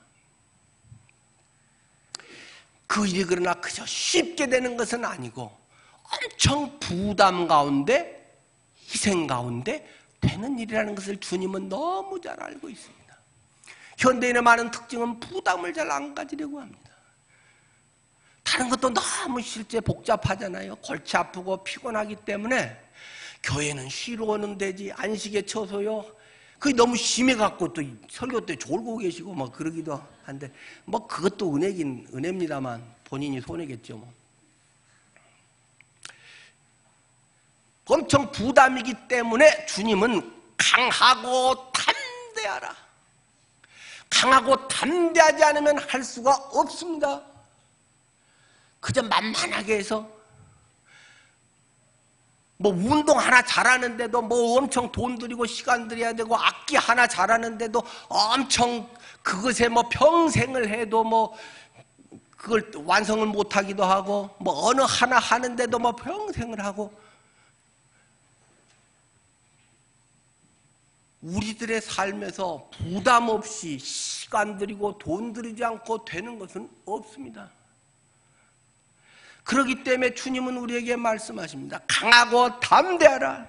그 일이 그러나 그저 쉽게 되는 것은 아니고 엄청 부담 가운데 희생 가운데 되는 일이라는 것을 주님은 너무 잘 알고 있습니다. 현대인의 많은 특징은 부담을 잘 안 가지려고 합니다. 다른 것도 너무 실제 복잡하잖아요. 골치 아프고 피곤하기 때문에 교회는 쉬러 오는 데지 안식에 쳐서요. 그게 너무 심해갖고 또 설교 때 졸고 계시고 뭐 그러기도 한데 뭐 그것도 은혜긴 은혜입니다만 본인이 손해겠죠 뭐. 엄청 부담이기 때문에 주님은 강하고 담대하라. 강하고 담대하지 않으면 할 수가 없습니다. 그저 만만하게 해서 뭐 운동 하나 잘하는데도 뭐 엄청 돈 들이고 시간 들여야 되고 악기 하나 잘하는데도 엄청 그것에 뭐 평생을 해도 뭐 그걸 완성을 못하기도 하고 뭐 어느 하나 하는데도 뭐 평생을 하고 우리들의 삶에서 부담 없이 시간 들이고 돈 들이지 않고 되는 것은 없습니다. 그렇기 때문에 주님은 우리에게 말씀하십니다. 강하고 담대하라.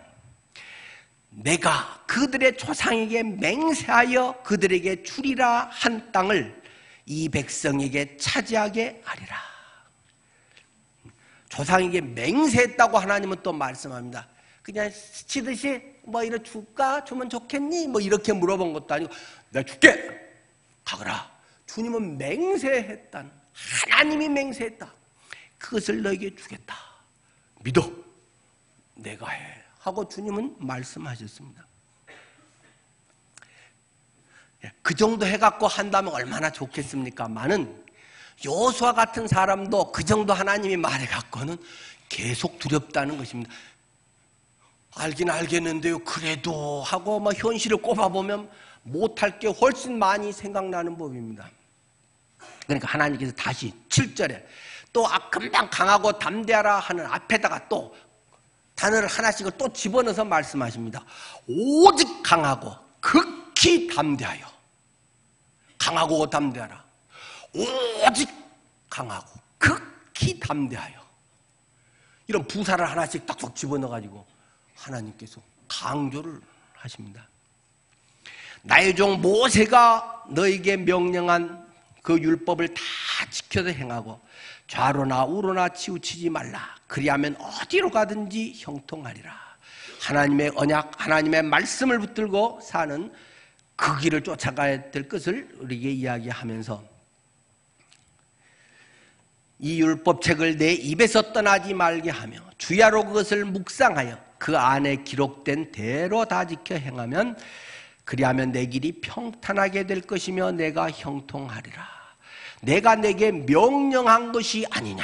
내가 그들의 조상에게 맹세하여 그들에게 주리라 한 땅을 이 백성에게 차지하게 하리라. 조상에게 맹세했다고 하나님은 또 말씀합니다. 그냥 스치듯이 뭐 이래 줄까? 주면 좋겠니? 뭐 이렇게 물어본 것도 아니고 내가 줄게! 가거라. 주님은 맹세했다. 하나님이 맹세했다. 그것을 너에게 주겠다. 믿어. 내가 해. 하고 주님은 말씀하셨습니다. 그 정도 해갖고 한다면 얼마나 좋겠습니까? 많은 여호수아 같은 사람도 그 정도 하나님이 말해갖고는 계속 두렵다는 것입니다. 알긴 알겠는데요. 그래도 하고 뭐 현실을 꼽아보면 못할 게 훨씬 많이 생각나는 법입니다. 그러니까 하나님께서 다시 7절에 또 금방 강하고 담대하라 하는 앞에다가 또 단어를 하나씩을 또 집어넣어서 말씀하십니다. 오직 강하고 극히 담대하여. 강하고 담대하라. 오직 강하고 극히 담대하여. 이런 부사를 하나씩 딱딱 집어넣어가지고 하나님께서 강조를 하십니다. 나의 종 모세가 너에게 명령한 그 율법을 다 지켜서 행하고 좌로나 우로나 치우치지 말라. 그리하면 어디로 가든지 형통하리라. 하나님의 언약, 하나님의 말씀을 붙들고 사는 그 길을 쫓아가야 될 것을 우리에게 이야기하면서 이 율법책을 내 입에서 떠나지 말게 하며 주야로 그것을 묵상하여 그 안에 기록된 대로 다 지켜 행하면 그리하면 내 길이 평탄하게 될 것이며 내가 형통하리라. 내가 내게 명령한 것이 아니냐.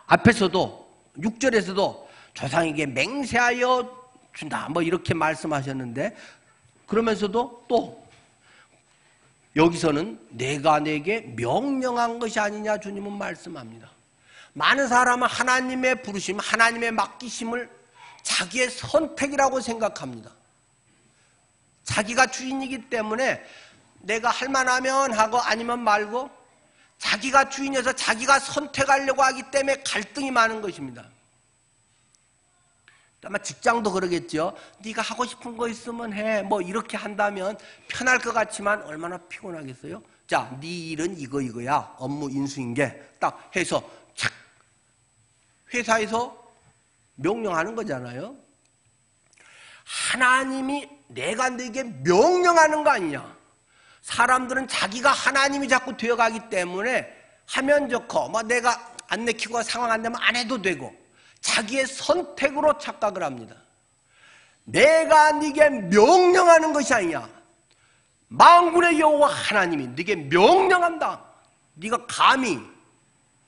앞에서도 6절에서도 조상에게 맹세하여 준다 뭐 이렇게 말씀하셨는데 그러면서도 또 여기서는 내가 내게 명령한 것이 아니냐 주님은 말씀합니다. 많은 사람은 하나님의 부르심, 하나님의 맡기심을 자기의 선택이라고 생각합니다. 자기가 주인이기 때문에 내가 할 만하면 하고 아니면 말고 자기가 주인이어서 자기가 선택하려고 하기 때문에 갈등이 많은 것입니다. 아마 직장도 그러겠죠. 네가 하고 싶은 거 있으면 해. 뭐 이렇게 한다면 편할 것 같지만 얼마나 피곤하겠어요. 자, 네 일은 이거야. 업무 인수인계 딱 해서 착 회사에서 명령하는 거잖아요. 하나님이 내가 너에게 명령하는 거 아니냐. 사람들은 자기가 하나님이 자꾸 되어가기 때문에 하면 좋고 뭐 내가 안 내키고 상황 안 되면 안 해도 되고 자기의 선택으로 착각을 합니다. 내가 네게 명령하는 것이 아니냐. 만군의 여호와 하나님이 네게 명령한다. 네가 감히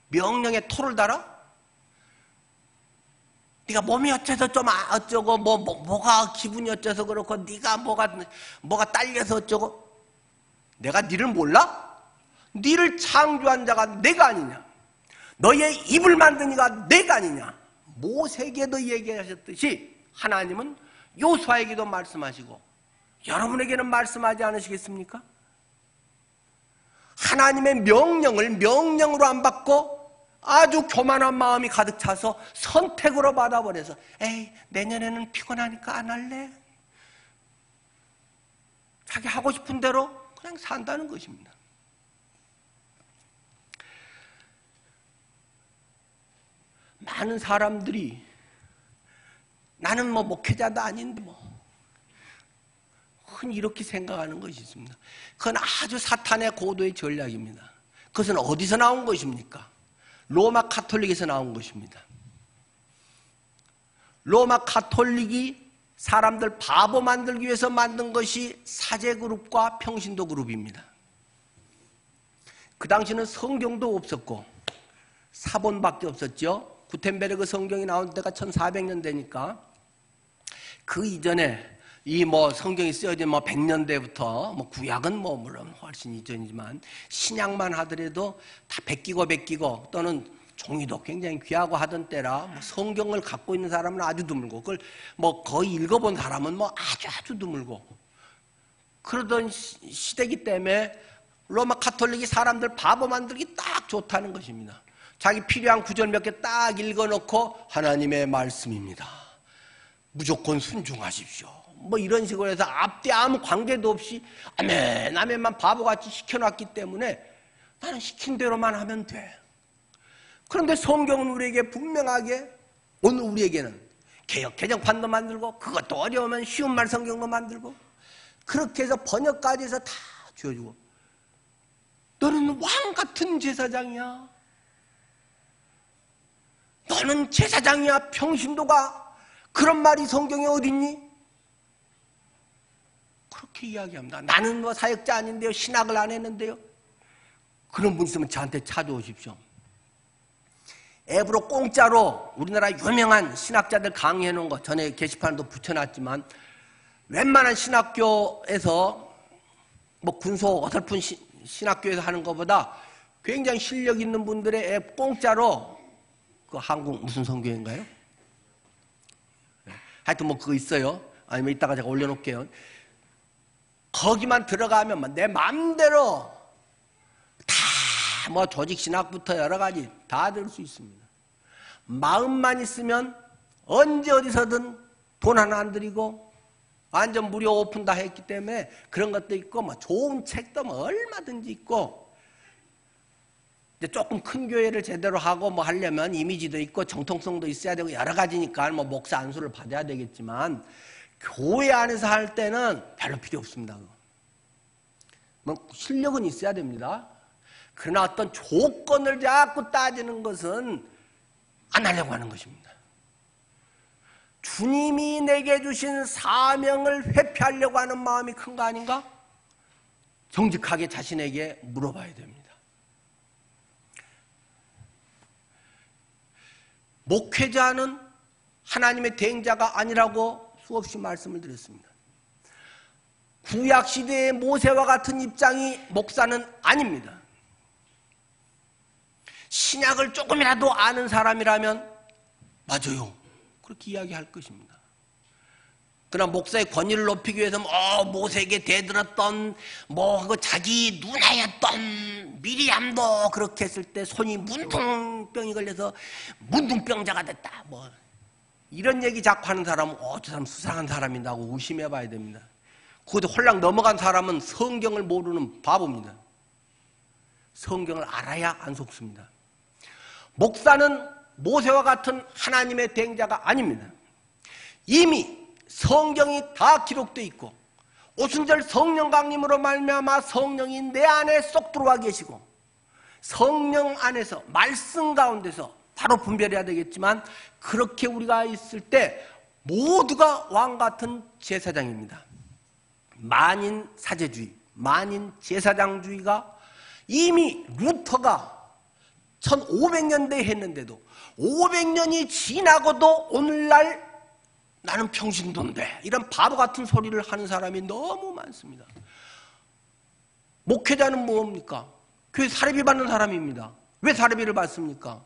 명령에 토를 달아? 네가 몸이 어째서 좀 어쩌고 뭐가 기분이 어째서 그렇고 네가 뭐가 딸려서 어쩌고 내가 네를 몰라? 네를 창조한 자가 내가 아니냐? 너의 입을 만든 이가 내가 아니냐? 모세에게도 얘기하셨듯이 하나님은 여호수아에게도 말씀하시고 여러분에게는 말씀하지 않으시겠습니까? 하나님의 명령을 명령으로 안 받고 아주 교만한 마음이 가득 차서 선택으로 받아버려서 에이 내년에는 피곤하니까 안 할래? 자기 하고 싶은 대로 그냥 산다는 것입니다. 많은 사람들이 나는 뭐 목회자도 아닌데 흔히 이렇게 생각하는 것이 있습니다. 그건 아주 사탄의 고도의 전략입니다. 그것은 어디서 나온 것입니까? 로마 가톨릭에서 나온 것입니다. 로마 가톨릭이 사람들 바보 만들기 위해서 만든 것이 사제그룹과 평신도 그룹입니다. 그 당시는 성경도 없었고 사본밖에 없었죠. 구텐베르그 성경이 나온 때가 1400년대니까 그 이전에 이 뭐 성경이 쓰여진 뭐 100년대부터 뭐 구약은 뭐 물론 훨씬 이전이지만 신약만 하더라도 다 베끼고 또는 종이도 굉장히 귀하고 하던 때라 뭐 성경을 갖고 있는 사람은 아주 드물고 그걸 뭐 거의 읽어본 사람은 뭐 아주 드물고 그러던 시대이기 때문에 로마 카톨릭이 사람들 바보 만들기 딱 좋다는 것입니다. 자기 필요한 구절 몇 개 딱 읽어놓고 하나님의 말씀입니다. 무조건 순종하십시오. 뭐 이런 식으로 해서 앞뒤 아무 관계도 없이 아멘만 바보같이 시켜놨기 때문에 나는 시킨 대로만 하면 돼. 그런데 성경은 우리에게 분명하게 오늘 우리에게는 개역 개정판도 만들고 그것도 어려우면 쉬운 말 성경도 만들고 그렇게 해서 번역까지 해서 다 주어주고 너는 왕 같은 제사장이야. 너는 제사장이야. 평신도가. 그런 말이 성경에 어딨니? 그렇게 이야기합니다. 나는 뭐 사역자 아닌데요. 신학을 안 했는데요. 그런 분 있으면 저한테 찾아오십시오. 앱으로 공짜로 우리나라 유명한 신학자들 강의해 놓은 거 전에 게시판도 붙여놨지만 웬만한 신학교에서 뭐 군소 어설픈 신학교에서 하는 것보다 굉장히 실력 있는 분들의 앱 공짜로 그 한국 무슨 성교인가요? 하여튼 뭐 그거 있어요. 아니면 이따가 제가 올려놓을게요. 거기만 들어가면 내 마음대로 다 뭐 조직신학부터 여러 가지 다 들을 수 있습니다. 마음만 있으면 언제 어디서든 돈 하나 안 들이고 완전 무료 오픈 다 했기 때문에 그런 것도 있고 뭐 좋은 책도 뭐 얼마든지 있고 이제 조금 큰 교회를 제대로 하고 뭐 하려면 이미지도 있고 정통성도 있어야 되고 여러 가지니까 뭐 목사 안수를 받아야 되겠지만 교회 안에서 할 때는 별로 필요 없습니다. 뭐 실력은 있어야 됩니다. 그러나 어떤 조건을 자꾸 따지는 것은 안 하려고 하는 것입니다. 주님이 내게 주신 사명을 회피하려고 하는 마음이 큰 거 아닌가? 정직하게 자신에게 물어봐야 됩니다. 목회자는 하나님의 대행자가 아니라고 수없이 말씀을 드렸습니다. 구약시대의 모세와 같은 입장이 목사는 아닙니다. 신약을 조금이라도 아는 사람이라면 맞아요. 그렇게 이야기할 것입니다. 그러나 목사의 권위를 높이기 위해서 모세에게 대들었던 자기 누나였던 미리암도 그렇게 했을 때 손이 문둥병이 걸려서 문둥병자가 됐다. 이런 얘기 자꾸 하는 사람은 저 사람 수상한 사람이다 하고 의심해 봐야 됩니다. 그것도 홀랑 넘어간 사람은 성경을 모르는 바보입니다. 성경을 알아야 안 속습니다. 목사는 모세와 같은 하나님의 대행자가 아닙니다. 이미 성경이 다 기록되어 있고 오순절 성령 강림으로 말미암아 성령이 내 안에 쏙 들어와 계시고 성령 안에서 말씀 가운데서 바로 분별해야 되겠지만 그렇게 우리가 있을 때 모두가 왕 같은 제사장입니다. 만인 사제주의, 만인 제사장주의가 이미 루터가 1500년대에 했는데도 500년이 지나고도 오늘날 나는 평신도인데 이런 바보 같은 소리를 하는 사람이 너무 많습니다. 목회자는 뭡니까? 교회 사례비 받는 사람입니다. 왜 사례비를 받습니까?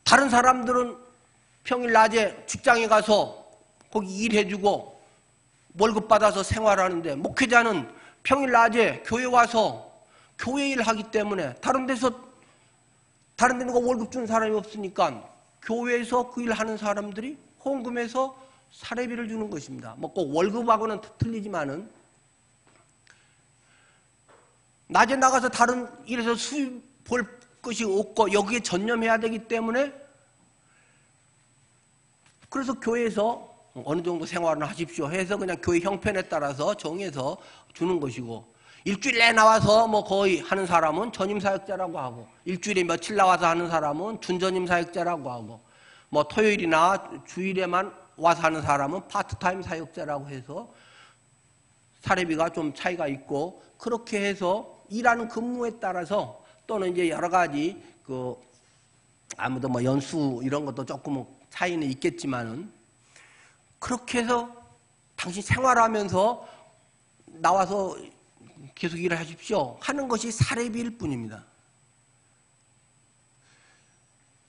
다른 사람들은 평일 낮에 직장에 가서 거기 일해주고 월급 받아서 생활하는데 목회자는 평일 낮에 교회 와서 교회 일하기 때문에 다른 데 누가 월급 주는 사람이 없으니까 교회에서 그 일하는 사람들이 헌금해서 사례비를 주는 것입니다. 꼭 월급하고는 틀리지만은 낮에 나가서 다른 일에서 수입 볼 것이 없고 여기에 전념해야 되기 때문에 그래서 교회에서 어느 정도 생활을 하십시오 해서 그냥 교회 형편에 따라서 정해서 주는 것이고 일주일에 나와서 거의 하는 사람은 전임사역자라고 하고 일주일에 며칠 나와서 하는 사람은 준전임사역자라고 하고 토요일이나 주일에만 와서 하는 사람은 파트타임 사역자라고 해서 사례비가 좀 차이가 있고 그렇게 해서 일하는 근무에 따라서 또는 이제 여러 가지 아무도 뭐 연수 이런 것도 조금 차이는 있겠지만은 그렇게 해서 당신 생활하면서 나와서 계속 일을 하십시오 하는 것이 사례비일 뿐입니다.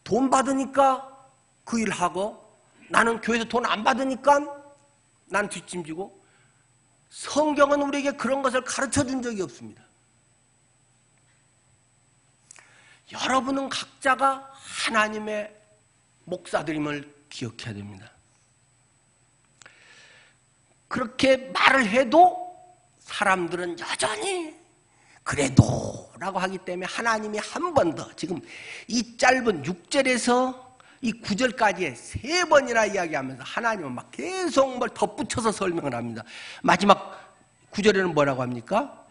돈 받으니까 그 일하고 나는 교회에서 돈 안 받으니까 난 뒷짐지고 성경은 우리에게 그런 것을 가르쳐 준 적이 없습니다. 여러분은 각자가 하나님의 목사들임을 기억해야 됩니다. 그렇게 말을 해도 사람들은 여전히 그래도 라고 하기 때문에 하나님이 한 번 더 지금 이 짧은 6절에서 이 9절까지의 3번이나 이야기하면서 하나님은 막 계속 뭘 덧붙여서 설명을 합니다. 마지막 9절에는 뭐라고 합니까?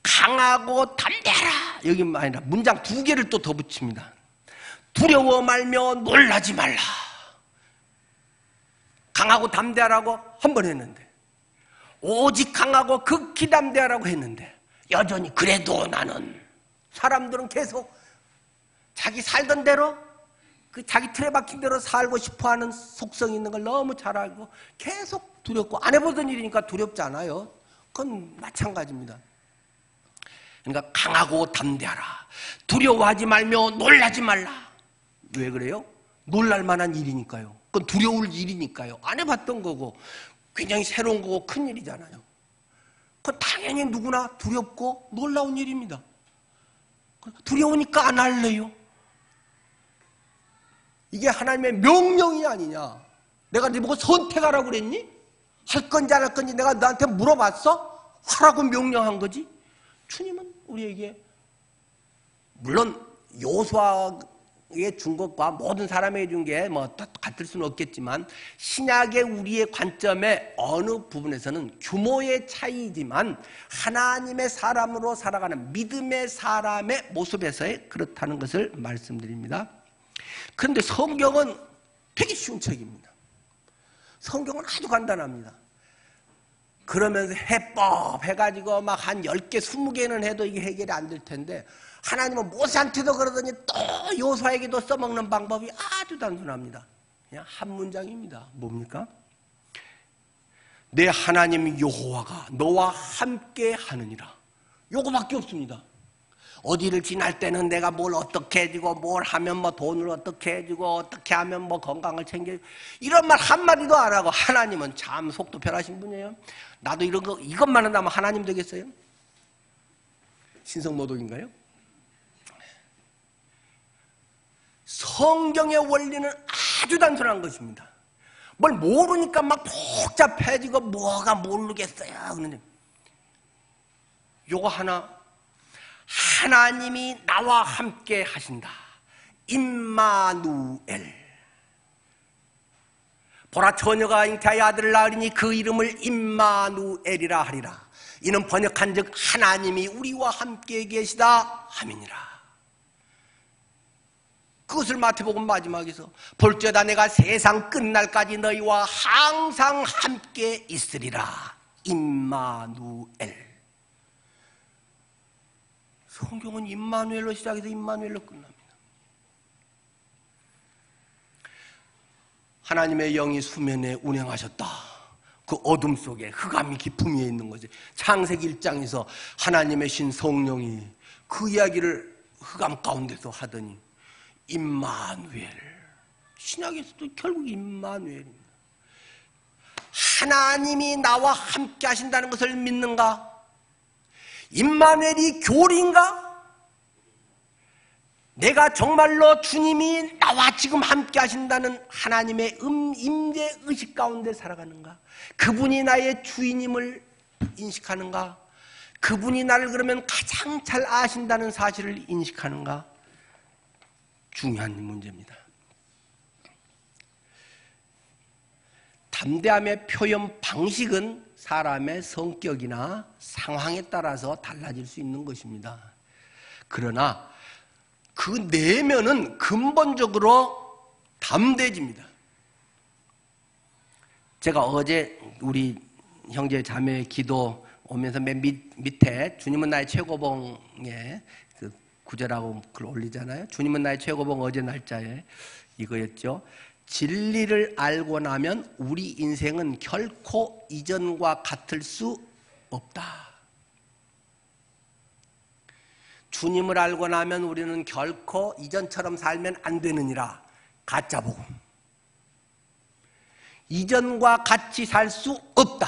강하고 담대하라. 여기 아니라 문장 2개를 또 덧붙입니다. 두려워 말며 놀라지 말라. 강하고 담대하라고 한 번 했는데 오직 강하고 극히 담대하라고 했는데 여전히 그래도 나는 사람들은 계속 자기 살던 대로 그 자기 틀에 박힌 대로 살고 싶어하는 속성이 있는 걸 너무 잘 알고 계속 두렵고 안 해보던 일이니까 두렵지 않아요. 그건 마찬가지입니다. 그러니까 강하고 담대하라. 두려워하지 말며 놀라지 말라. 왜 그래요? 놀랄 만한 일이니까요. 그건 두려울 일이니까요. 안 해봤던 거고 굉장히 새로운 거고 큰 일이잖아요. 그건 당연히 누구나 두렵고 놀라운 일입니다. 두려우니까 안 할래요. 이게 하나님의 명령이 아니냐. 내가 네 보고 선택하라고 그랬니? 할 건지 안 할 건지 내가 너한테 물어봤어? 하라고 명령한 거지. 주님은 우리에게 물론 요수아에 준 것과 모든 사람에게 준 게 뭐 같을 수는 없겠지만 신약의 우리의 관점의 어느 부분에서는 규모의 차이지만 하나님의 사람으로 살아가는 믿음의 사람의 모습에서의 그렇다는 것을 말씀드립니다. 그런데 성경은 되게 쉬운 책입니다. 성경은 아주 간단합니다. 그러면서 해법 해가지고 막 한 10개, 20개는 해도 이게 해결이 안 될 텐데 하나님은 모세한테도 그러더니 또 요수아에게도 써먹는 방법이 아주 단순합니다. 그냥 한 문장입니다. 뭡니까? 내 하나님 여호와가 너와 함께 하느니라. 요거밖에 없습니다. 어디를 지날 때는 내가 뭘 어떻게 해주고 뭘 하면 뭐 돈을 어떻게 해주고 어떻게 하면 뭐 건강을 챙겨주고 이런 말 한마디도 안 하고 하나님은 참 속도 편하신 분이에요. 나도 이런 거 이것만 한다면 하나님 되겠어요? 신성모독인가요? 성경의 원리는 아주 단순한 것입니다. 뭘 모르니까 막 복잡해지고 뭐가 모르겠어요. 그런데 요거 하나 하나님이 나와 함께 하신다. 임마누엘. 보라 처녀가 잉태하여 아들을 낳으리니 그 이름을 임마누엘이라 하리라. 이는 번역한즉 하나님이 우리와 함께 계시다 함이니라. 그것을 마태복음 마지막에서 볼지어다 내가 세상 끝날까지 너희와 항상 함께 있으리라. 임마누엘. 성경은 임마누엘로 시작해서 임마누엘로 끝납니다. 하나님의 영이 수면에 운행하셨다. 그 어둠 속에 흑암이 깊음 위에 있는 거지. 창세기 1장에서 하나님의 신 성령이 그 이야기를 흑암 가운데서 하더니 임마누엘. 신약에서도 결국 임마누엘입니다. 하나님이 나와 함께 하신다는 것을 믿는가? 임마누엘이 교리인가? 내가 정말로 주님이 나와 지금 함께 하신다는 하나님의 임재 의식 가운데 살아가는가? 그분이 나의 주인임을 인식하는가? 그분이 나를 그러면 가장 잘 아신다는 사실을 인식하는가? 중요한 문제입니다. 담대함의 표현 방식은 사람의 성격이나 상황에 따라서 달라질 수 있는 것입니다. 그러나 그 내면은 근본적으로 담대해집니다. 제가 어제 우리 형제 자매의 기도 오면서 맨 밑에 주님은 나의 최고봉에 그 구절하고 글 올리잖아요. 주님은 나의 최고봉 어제 날짜에 이거였죠. 진리를 알고 나면 우리 인생은 결코 이전과 같을 수 없다. 주님을 알고 나면 우리는 결코 이전처럼 살면 안 되느니라. 가짜복음. 이전과 같이 살 수 없다.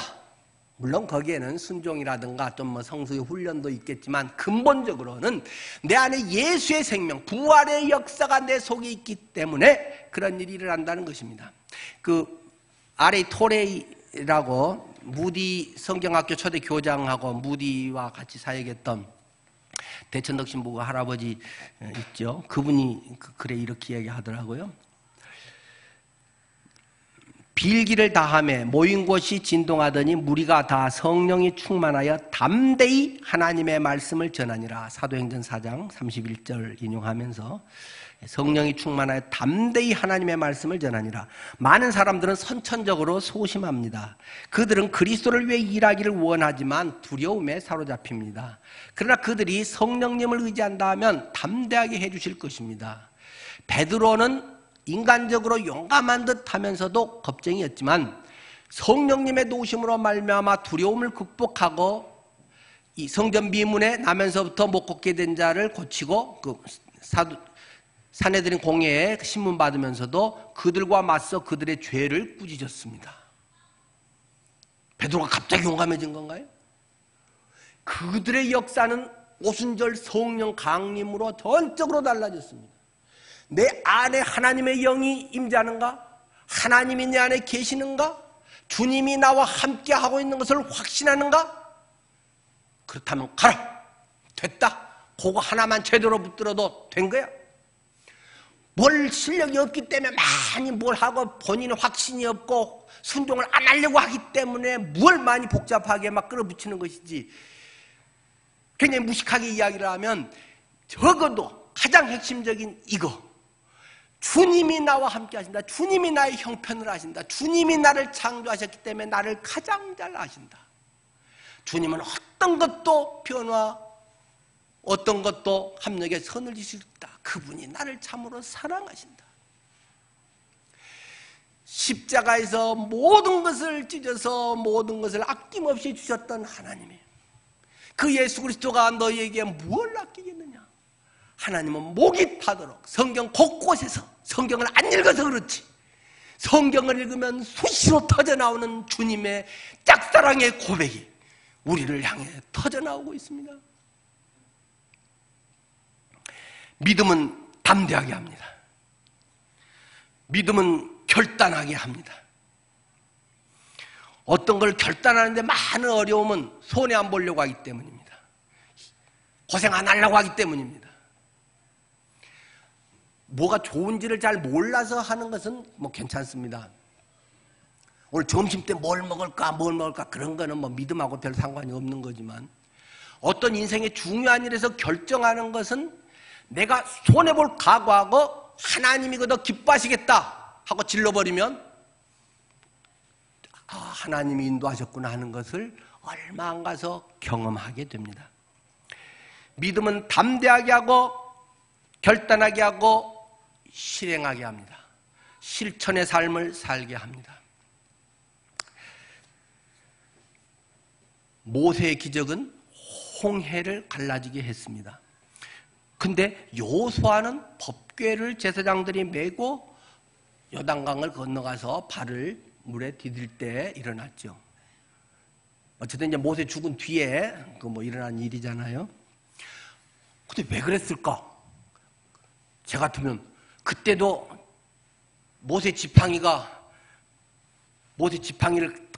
물론 거기에는 순종이라든가 좀 뭐 성수의 훈련도 있겠지만 근본적으로는 내 안에 예수의 생명, 부활의 역사가 내 속에 있기 때문에 그런 일이 일어난다는 것입니다. 그 R.A. 토레이라고 무디 성경학교 초대 교장하고 무디와 같이 사역했던 대천덕 신부가 할아버지 있죠. 그분이 그 글에 이렇게 이야기하더라고요. 빌기를 다하며 모인 곳이 진동하더니 무리가 다 성령이 충만하여 담대히 하나님의 말씀을 전하니라. 사도행전 4장 31절 인용하면서 성령이 충만하여 담대히 하나님의 말씀을 전하니라. 많은 사람들은 선천적으로 소심합니다. 그들은 그리스도를 위해 일하기를 원하지만 두려움에 사로잡힙니다. 그러나 그들이 성령님을 의지한다 하면 담대하게 해주실 것입니다. 베드로는 인간적으로 용감한 듯 하면서도 겁쟁이였지만 성령님의 도우심으로 말미암아 두려움을 극복하고 이 성전 미문에 나면서부터 못 걷게 된 자를 고치고 그 사내들인 공회에 신문 받으면서도 그들과 맞서 그들의 죄를 꾸짖었습니다. 베드로가 갑자기 용감해진 건가요? 그들의 역사는 오순절 성령 강림으로 전적으로 달라졌습니다. 내 안에 하나님의 영이 임재하는가? 하나님이 내 안에 계시는가? 주님이 나와 함께 하고 있는 것을 확신하는가? 그렇다면 가라! 됐다! 그거 하나만 제대로 붙들어도 된 거야. 뭘 실력이 없기 때문에 많이 뭘 하고 본인은 확신이 없고 순종을 안 하려고 하기 때문에 뭘 많이 복잡하게 막 끌어붙이는 것이지. 굉장히 무식하게 이야기를 하면 적어도 가장 핵심적인 이거. 주님이 나와 함께 하신다. 주님이 나의 형편을 하신다. 주님이 나를 창조하셨기 때문에 나를 가장 잘 아신다. 주님은 어떤 것도 변화, 어떤 것도 합력에 선을 지실 수 있다. 그분이 나를 참으로 사랑하신다. 십자가에서 모든 것을 찢어서 모든 것을 아낌없이 주셨던 하나님이에요. 그 예수 그리스도가 너희에게 뭘 아끼겠느냐? 하나님은 목이 타도록 성경 곳곳에서 성경을 안 읽어서 그렇지 성경을 읽으면 수시로 터져나오는 주님의 짝사랑의 고백이 우리를 향해 터져나오고 있습니다. 믿음은 담대하게 합니다. 믿음은 결단하게 합니다. 어떤 걸 결단하는데 많은 어려움은 손해 안 보려고 하기 때문입니다. 고생 안 하려고 하기 때문입니다. 뭐가 좋은지를 잘 몰라서 하는 것은 뭐 괜찮습니다. 오늘 점심 때 뭘 먹을까 그런 거는 뭐 믿음하고 별 상관이 없는 거지만 어떤 인생의 중요한 일에서 결정하는 것은 내가 손해볼 각오하고 하나님이 그더 기뻐하시겠다 하고 질러버리면 하나님이 인도하셨구나 하는 것을 얼마 안 가서 경험하게 됩니다. 믿음은 담대하게 하고 결단하게 하고 실행하게 합니다. 실천의 삶을 살게 합니다. 모세의 기적은 홍해를 갈라지게 했습니다. 근데 여호수아는 법궤를 제사장들이 메고 요단강을 건너가서 발을 물에 디딜 때 일어났죠. 어쨌든 이제 모세 죽은 뒤에 그 뭐 일어난 일이잖아요. 근데 왜 그랬을까? 제 같으면 그때도 모세 지팡이를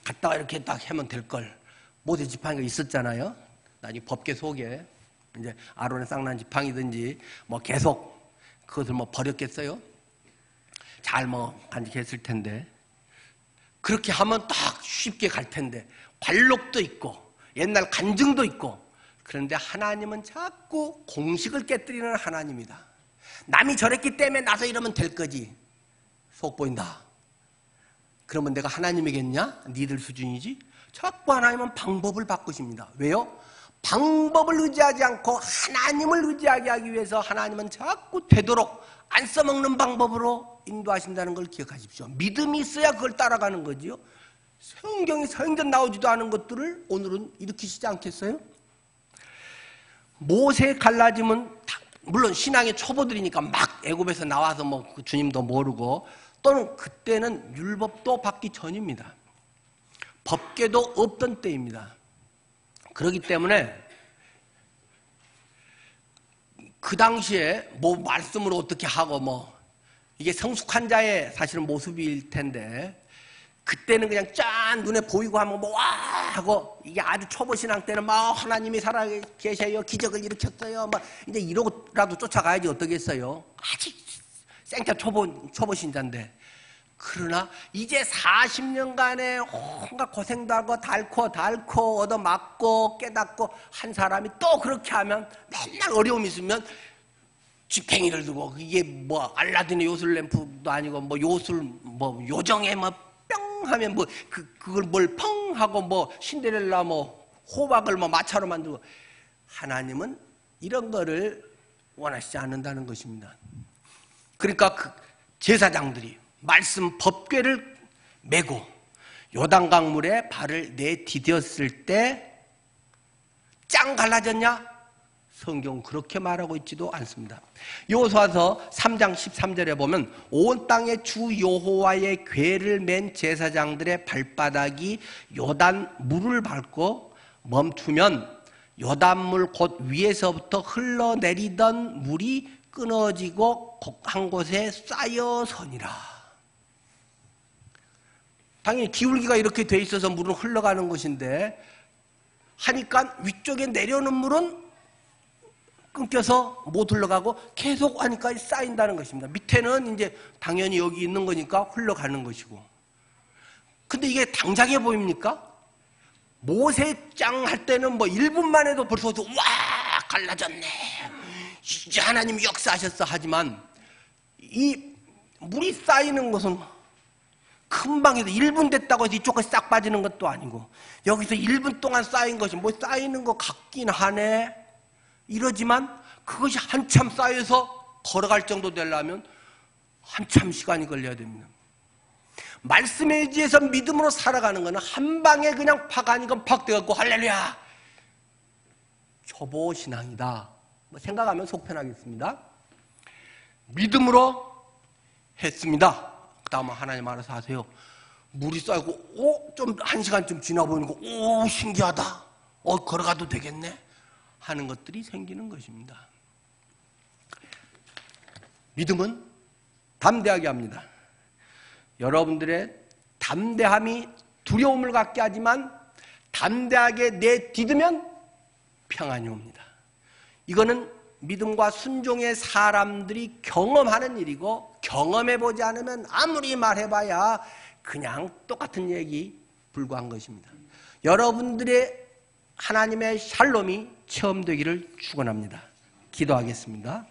갖다가 이렇게 딱 하면 될 걸. 모세 지팡이가 있었잖아요. 나중에 법궤 속에 이제 아론의 쌍난 지팡이든지 뭐 계속 그것을 뭐 버렸겠어요? 잘 뭐 간직했을 텐데 그렇게 하면 딱 쉽게 갈 텐데 관록도 있고 옛날 간증도 있고 그런데 하나님은 자꾸 공식을 깨뜨리는 하나님이다. 남이 저랬기 때문에 나서 이러면 될 거지. 속 보인다. 그러면 내가 하나님이겠냐? 니들 수준이지? 자꾸 하나님은 방법을 바꾸십니다. 왜요? 방법을 의지하지 않고 하나님을 의지하게 하기 위해서 하나님은 자꾸 되도록 안 써먹는 방법으로 인도하신다는 걸 기억하십시오. 믿음이 있어야 그걸 따라가는 거지요. 성경에 성전 나오지도 않은 것들을 오늘은 일으키시지 않겠어요? 모세 갈라짐은 물론 신앙의 초보들이니까 막 애굽에서 나와서 뭐 주님도 모르고 또는 그때는 율법도 받기 전입니다. 법궤도 없던 때입니다. 그렇기 때문에 그 당시에 뭐 말씀을 어떻게 하고 뭐 이게 성숙한 자의 사실은 모습일 텐데 그때는 그냥 짠 눈에 보이고 하면 뭐 와 하고 이게 아주 초보 신앙 때는 막 하나님이 살아 계셔요, 기적을 일으켰어요, 막 이제 이러고라도 쫓아가야지 어떻겠어요. 아직 생짜 초보 신자인데. 그러나 이제 40년간의 온갖 고생도 하고 닳고 얻어맞고 깨닫고 한 사람이 또 그렇게 하면 맨날 어려움이 있으면 지팽이를 두고 이게 뭐 알라딘의 요술 램프도 아니고 뭐 요술 뭐 요정에 뭐 뿅 하면 뭐 그걸 뭘 펑 하고 뭐 신데렐라 뭐 호박을 뭐 마차로 만들고 하나님은 이런 거를 원하시지 않는다는 것입니다. 그러니까 그 제사장들이 말씀 법궤를 메고 요단강물에 발을 내디뎠을 때 짱 갈라졌냐? 성경 그렇게 말하고 있지도 않습니다. 여호수아서 3장 13절에 보면 온 땅의 주 여호와의 궤를 맨 제사장들의 발바닥이 요단 물을 밟고 멈추면 요단물 곧 위에서부터 흘러내리던 물이 끊어지고 한 곳에 쌓여서니라. 당연히 기울기가 이렇게 돼 있어서 물은 흘러가는 것인데 하니까 위쪽에 내려오는 물은 끊겨서 못 흘러가고 계속 하니까 쌓인다는 것입니다. 밑에는 이제 당연히 여기 있는 거니까 흘러가는 것이고. 근데 이게 당장에 보입니까? 모세짱 할 때는 뭐 1분만 해도 벌써 와 갈라졌네, 이제 하나님이 역사하셨어 하지만 이 물이 쌓이는 것은 금방에도 1분 됐다고 해서 이쪽까지 싹 빠지는 것도 아니고 여기서 1분 동안 쌓인 것이 뭐 쌓이는 것 같긴 하네 이러지만 그것이 한참 쌓여서 걸어갈 정도 되려면 한참 시간이 걸려야 됩니다. 말씀에 의지해서 믿음으로 살아가는 것은 한 방에 그냥 팍 아니건 팍 돼갖고 할렐루야 초보 신앙이다 뭐 생각하면 속편하겠습니다. 믿음으로 했습니다. 그 다음에 하나님 알아서 하세요. 물이 쌓이고 좀 1시간쯤 지나 보니까 신기하다, 걸어가도 되겠네 하는 것들이 생기는 것입니다. 믿음은 담대하게 합니다. 여러분들의 담대함이 두려움을 갖게 하지만 담대하게 내딛으면 평안이 옵니다. 이거는 믿음과 순종의 사람들이 경험하는 일이고 경험해보지 않으면 아무리 말해봐야 그냥 똑같은 얘기 불과한 것입니다. 여러분들의 하나님의 샬롬이 체험되기를 축원합니다. 기도하겠습니다.